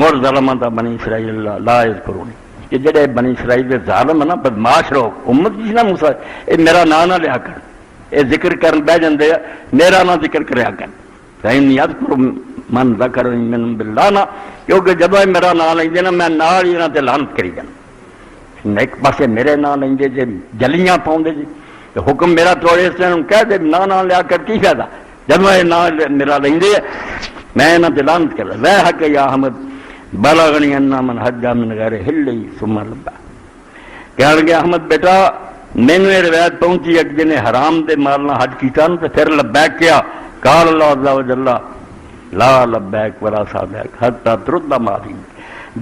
مر ظلمت بنی اسرائیل لا یذکرون، کہ جڑے بنی اسرائیل دے ظالم نا بدماش لوگ امت جس نا موسیٰ اے میرا نام نہ لیا کر، اے ذکر کرن بہ جاندے میرا نہ ذکر کریا کر، فإنی اذکر من ذکر من باللہ نا، کیونکہ جب میرا نام لیندے نا میں نال ہی انہاں تے لعنت کری جانا، ایک پاسے میرے نام لیندے جے جلیاں پاؤندے جی، تو حکم میرا توڑے اس نے کہہ دے نہ لیا کر کی فائدہ، جب میں نام میرا لیندے میں انہاں تے لعنت کر رہا، وہ حق یا احمد بلغنی انا من حج من غیر حلی ثم لبا، کہنے لگے احمد بیٹا مینوں یہ روایت پہنچی ایک جن نے حرام دے مال نہ حج کیتا نا تو پھر لبیک کیا، قال اللہ عز و جل لا لبیک ولا سعدیک حتی ترد ما فی،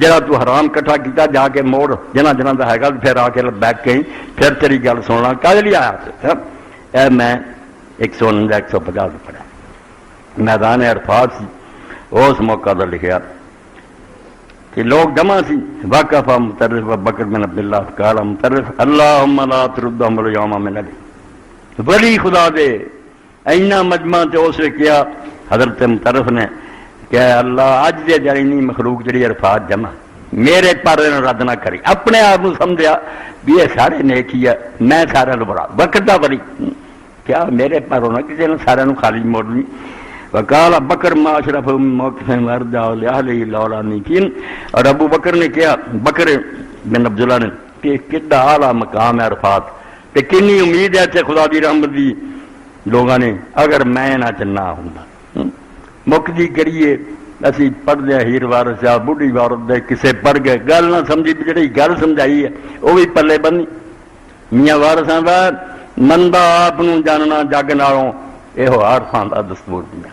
جڑا تو حرام کٹھا کیتا جا کے موڑ جنہ جنہ دا ہے گا پھر آ کے لبیک کہیں، پھر تیری گل سننا کہہ لیا آیا اے میں 149 150 پڑھا میدان عرفات سی، اس موقع دا لکھیا کہ لوگ جمع سی، وقفہ مطرف بکر بن عبداللہ قال مطرف اللہم لا تردہم اليوم من علی، ولی خدا دے اینا مجمع تے اسے کیا حضرت مطرف نے کہ اللہ اج دے جانی مخلوق جڑی عرفات جمع میرے پر رد نہ کری، اپنے آپ کو سمجھا بھی یہ سارے نیک ہی ہے، میں سارے برا وقت دا ولی کیا میرے پر ہونا کسی نے سارے خالی موڑنی، وقال بکر ما اشرف موقف مرد اہلہ لولا نیکین. اور ابو بکر نے کیا، بکر بن عبداللہ نے، کہ کتنا اعلیٰ مقام ہے عرفات، کہ کنی امید ہے تے خدا دی رحمت دی لوگاں نے اگر میں نہ چلنا ہوں. مکتی کریے اسی پڑھتے ہیں ہیر وارث یا بڑھی عورت دے کسے پڑھ گئے گل نہ سمجھی، جڑی گل سمجھائی ہے وہ بھی پلے بنی. میاں وارثاں دا مندا آپ جاننا جگ نالوں یہ عارفاں دا دستور دیا.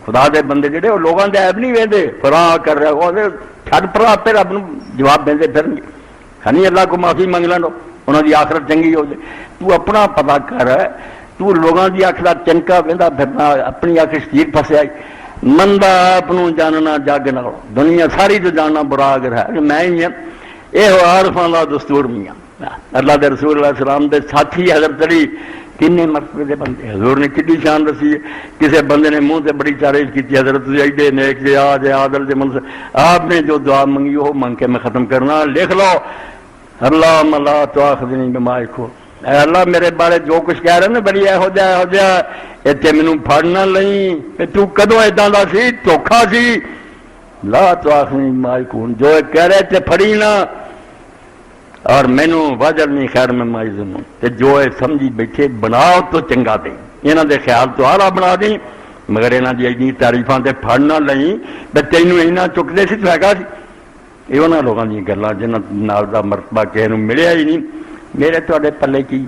خدا دے بندے جڑے وہ لوگوں دے عیب نہیں ویندے، فلاں کر رہا وہ چھڈ پرا پھر رب نوں جواب دیندے پھرن گے. کھانی اللہ کو معافی منگ لینو، انہاں دی آخرت چنگی ہو جائے. تو اپنا پتا کر، تو لوگاں دی اکھ دا چنکا ویندا پھرنا، اپنی اکھ شتیر پھسیا. مندا آپ جاننا جگ نالوں، دنیا ساری تو جاننا برا اگر ہے میں ہی ہوں. یہ عارفاں دا دستور میاں. اللہ دے رسول علیہ السلام دے ساتھی حضرت علی کنے مرتبے دے بندے، حضور نے کتنی شان رسی ہے. کسی بندے نے منہ سے بڑی تعریف کی، حضرت ایڈے نیک جے آج عادل جے منصف. آپ نے جو دعا منگی وہ منگ کے میں ختم کرنا. لکھ لو اللہم لا تؤاخذنی بما یکون. اے اللہ میرے بارے جو کچھ کہہ رہے نا بڑی یہو جا اتنے مینوں پھڑ نہ لئی، تو کدوں ادا دا سی، دھوکھا سی. لا تؤاخذنی بما یکون، جو کہہ رہے تے پھڑی نہ، اور مینوں واجل نہیں خیر میں ماجزن. جو سمجھی بیٹھے بناؤ تو چنگا دیں، یہاں دے خیال تو اعلیٰ بنا دیں، مگر یہاں دی ایڈی تعریفاں تے پھڑ نہ لئی. تینوں اینا چکتے سی تو ہے سی. یہ انہاں لوگوں دی گلاں جنہاں نال دا مرتبہ کسی نوں ملیا ہی نہیں. میرے تواڈے پلے کی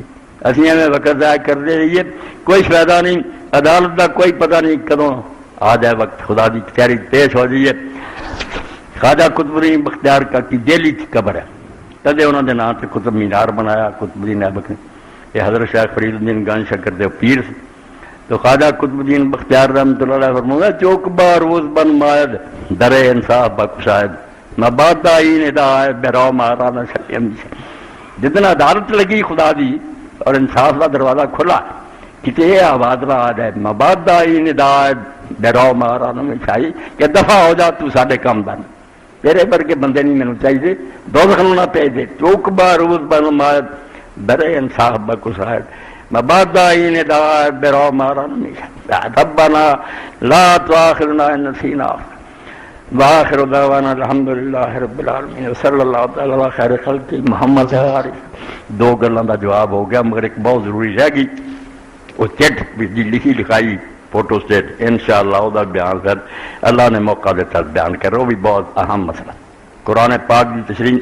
اسی ایویں وقت ضائع کرتے رہیے، کوئی فائدہ نہیں. عدالت دا کوئی پتہ نہیں کدوں آ جائے وقت خدا دی کچہری پیش ہو جائیے. خواجہ قطب الدین بختیار کا کی دہلی قبر ہے، کدے انہوں نے نام سے قطب مینار بنایا. قطب الدین ایبک نے، یہ حضرت شیخ فرید الدین گنج شکر دے پیر سے. تو خواجہ قطب الدین بختیار رحمۃ اللہ علیہ فرمایا چوک باروز بن مائد در انصاف بخشائد مباد آئین ہدایت بہرو مارا نہ شکیم. جتنا عدالت لگی خدا دی اور انصاف کا دروازہ کھلا، کتنے یہ آواز نہ آ جائے مباد آئین ہدایت بہرو مارا نہ شاہی کہ دفع ہو جا تو ساڈے کام دن. تیرے ورگے بندے نہیں مینوں چاہیے، دوزخ نہ بھیج دے. چوک باروز بن مائد در انصاف بخشائد مباد آئین ہدایت بہرو مارا نہ ربنا لا تؤاخذنا ان نسینا وآخر دعوانا الحمدللہ رب العالمین وصلی اللہ تعالی علی خیر خلق محمد عارف. دو گلاں دا جواب ہو گیا، مگر ایک بہت ضروری رہ گئی. وہ چٹ جی لکھی لکھائی فوٹو سٹیٹ انشاءاللہ وہ بیان کر اللہ نے موقع دیتا بیان کر. وہ بھی بہت اہم مسئلہ قرآن پاک کی تشریح.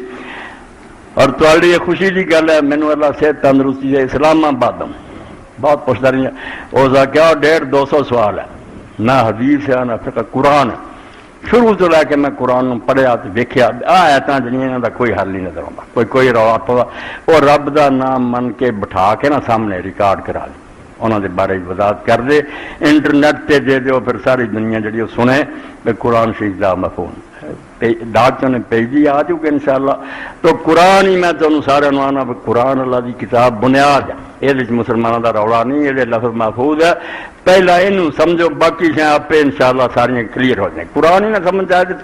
اور تھوڑی یہ خوشی کی گل ہے، مینوں اللہ صحت تندرستی سے اسلام آباد بہت پوچھتا رہی ہے. اس کا کیا 150-200 سوال ہے، نہ حدیث ہے نہ فقہ، قرآن ہے. شروع تو لے کے میں قرآن پڑھیا تو ویکھیا آیتاں جڑیاں انہاں دا کوئی حل نہیں نظر آتا. کوئی رولا پوا وہ رب دا نام من کے بٹھا کے نا سامنے ریکارڈ کرا لی، انہاں دے بارے وضاحت کر دے، انٹرنیٹ تے دے دیو، پھر ساری دنیا جڑی سنے کہ قرآن شریف دا مفہوم ڈاک نے بھیجی آ چکے انشاءاللہ. تو قرآن ہی میں تمہیں سارے آنا قرآن اللہ دی کتاب بنیاد ہے. یہ مسلمانوں دا رولا نہیں، یہ لفظ محفوظ ہے. پہلا یہ سمجھو، باقی سے آپ پہ انشاءاللہ ساری کلیئر ہو جائیں. قرآن ہی نہ سمجھ آئے تو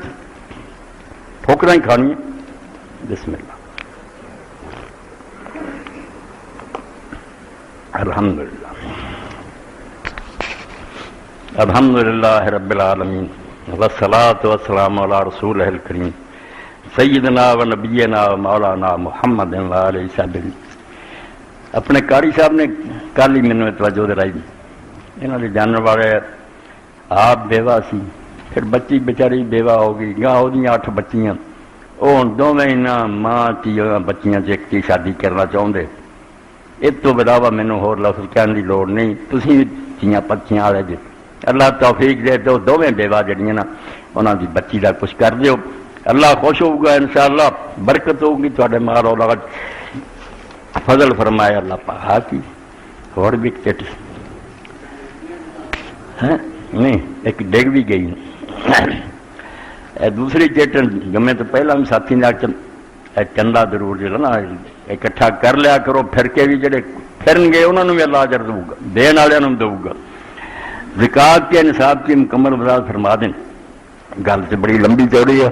ٹھوکریں ہی کھانی ہے. بسم اللہ. الحمدللہ الحمدللہ رب العالمین والصلاة والسلام علی رسولہ الکریم سیدنا و نبینا و مولانا محمد علیہ وسلم. اپنے قاری صاحب نے کل ہی مینوں توجہ دلائی، انہوں نے جاننے والے آپ بیوہ سی، پھر بچی بیچاری بیوہ ہو گئی، گاہ ہو گئی 8 بچیاں. وہ دونوں انہاں ماں تیاں بچیاں سے ایک کی شادی کرنا چاہتے. اس تو علاوہ مینوں ہور لفظ کہنے کی لوڑ نہیں، تسی تیاں پچیاں والے جی. اللہ توفیق دے تو دونوں بیوہ جڑیاں نا انہاں دی بچی دا کچھ کر دیو، اللہ خوش ہوگا انشاءاللہ، برکت ہوگی تواڈے مال اولاد فضل فرمائے اللہ پاک. کی اور بھی چٹ نہیں ایک ڈگ بھی گئی. دوسری چٹ جمعے تو پہلا بھی ساتھی نے چندہ ضرور جو نا اکٹھا کر لیا کرو، پھر کے بھی جڑے پھرن گے انہوں نے بھی اللہ اجر دوں گا، دین والوں دوں گا. زکات کے نصاب کی مکمل وضاحت فرما دیں. گل تو بڑی لمبی چوڑی ہے،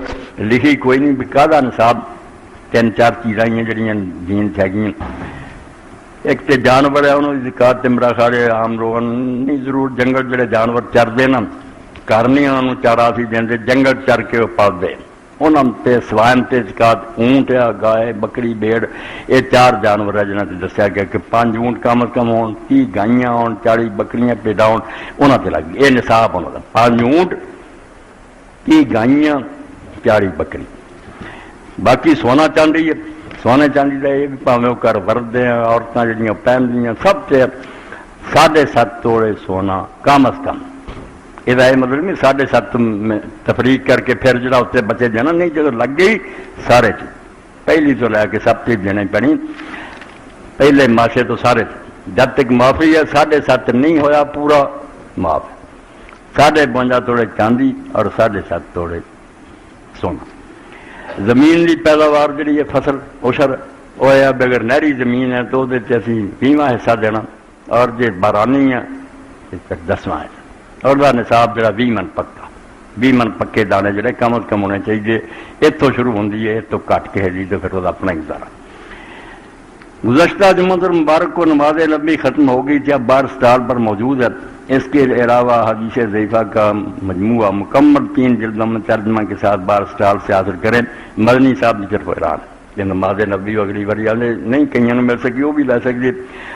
لکھی کوئی نہیں بھی کہدا نصاب. 3-4 چیزاں جڑیاں دین چ ہے. ایک تے جانور ہے انہوں کی زکات تے میرا خیال ہے عام لوگوں نہیں ضرور جنگل جڑے جانور چردے نا گھر نہیں انہوں چارا سی دیں جنگل چر کے وہ پالتے انہوں تے سوائم تے زکات اونٹ ہے گائے بکری بیڑ یہ 4 جانور ہے جنہوں نے دسیا گیا کہ 5 اونٹ کم از کم ہون 30 گائیاں ہون 40 بکریاں پیدا ہون انہوں تے لگ یہ نصاب انہوں کا 5 اونٹ 30 گائیاں 40 بکری باقی سونا چاندی ہے سونے چاندی کا یہ بھی پاویں وہ کر وردے ہیں عورتیں جہاں پہنتی ہیں سب سے 7.5 توڑے سونا کم از کم یہ مطلب نہیں 7.5 میں تفریق کر کے پھر جڑا اتنے بچے دینا نہیں جب لگ گئی سارے چیز پہلی تو لے کے سب چیز دینی پڑی پہلے ماشے تو سارے جب تک معافی ہے 7.5 نہیں ہویا پورا معاف 52 توڑے چاندی اور 7.5 توڑے سونا زمین کی پیداوار جڑی ہے فصل اشر وہ ہے اگر نہری زمین ہے تو وہ 20واں حصہ دینا اور جی بارانی ہے 10واں حصہ اور وہ نصاب جڑا 20 من پکا 20 من پکے دانے جڑے کم از کم ہونے چاہیے اتوں شروع ہوتی ہے اتوں کٹ کے ہے تو پھر وہ اپنا گزارا گزشتہ جمعہ مبارک کو نماز نبی ختم ہو گئی تھی اب بار سٹال پر موجود ہے اس کے علاوہ حدیث ضعیفہ کا مجموعہ مکمل 3 جلدوں میں ترجمہ کے ساتھ بار سٹال سے حاصل کریں مدنی صاحب کی طرف ایران یہ نماز نبی اگلی باری والے نہیں کئی مل سکی وہ بھی لے سکتے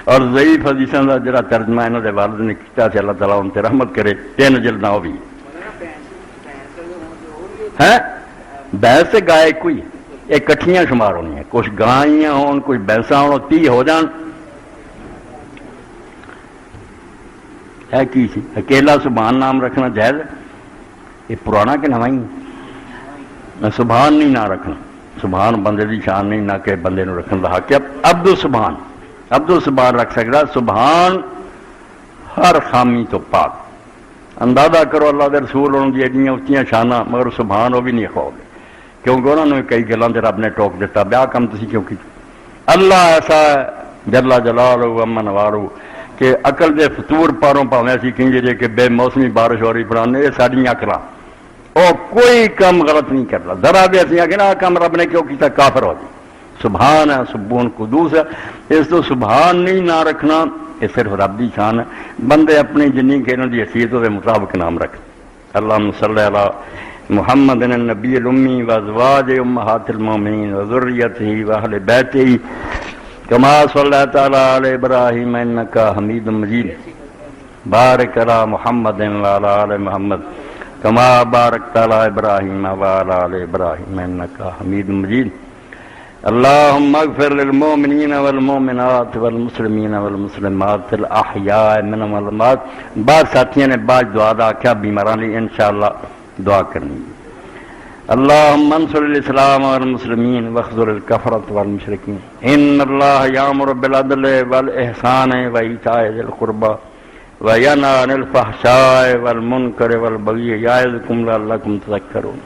اور ضعیف حدیثوں کا جڑا ترجمہ انہوں نے والد نے کیا سے اللہ تعالیٰ ان سے رحمت کرے 3 جلداں وہ بھی ہے بھینس سے گائے کوئی یہ کٹھیاں شمار ہونی ہیں کچھ گائیاں ہون کچھ بھینساں ہون 30 ہو جان ہے کی سی اکیلا سبحان نام رکھنا جائز ہے یہ پرانا کہ نوائی میں سبحان نہیں نہ رکھنا سبحان بندے دی شان نہیں نہ کہ بندے نو رکھن دا حق ہے عبد السبحان رکھ سکتا سبحان ہر خامی تو پاک اندازہ کرو اللہ دے رسول انہوں دی ایڈیاں اچیاں شانہ مگر سبحان وہ بھی نہیں کھو گے کیونکہ انہوں نے کئی گلوں دے رب نے ٹوک دیتا بیا کم تسی کیوں کی اللہ ایسا ہے جلا جلالہ امن نوارو کہ عقل دے فطور پاروں پاویں اسی کہیں جے کہ بے موسمی بارش ہو رہی پرانے یہ ساڑیاں عقلاں اور کوئی کم غلط نہیں کرتا ذرا بھی ایسی کہ نا کم رب نے کیوں کیتا کافر ہو جائے سبحان ہے سبون قدوس ہے اس تو سبحان نہیں نہ رکھنا یہ صرف رب دی شان ہے بندے اپنی جنی کہ انہوں دی حیثیت کے مطابق نام رکھ اللہم صلی علی محمد النبی الامی وازواج امہات المومنین وذریتہ واہل بیتہ کما صلی تعالی علی ابراہیم انکا حمید مجید بارک علی محمد وعلی آل محمد کما بارکت علی ابراہیم وعلی آل ابراہیم انکا حمید مجید اللہم اغفر للمؤمنین والمؤمنات والمسلمین والمسلمات الاحیاء منہم والاموات بعض ساتھیوں نے بعض دعا دا کیا بیماران لی انشاءاللہ دعا کرنی اللہم انصر الاسلام والمسلمین واخذل الکفرۃ والمشرکین ان اللہ یامر بالعدل والاحسان وایتاء ذی القربى وینہی عن الفحشاء والمنکر والبغی یعظکم لعلکم تذکرون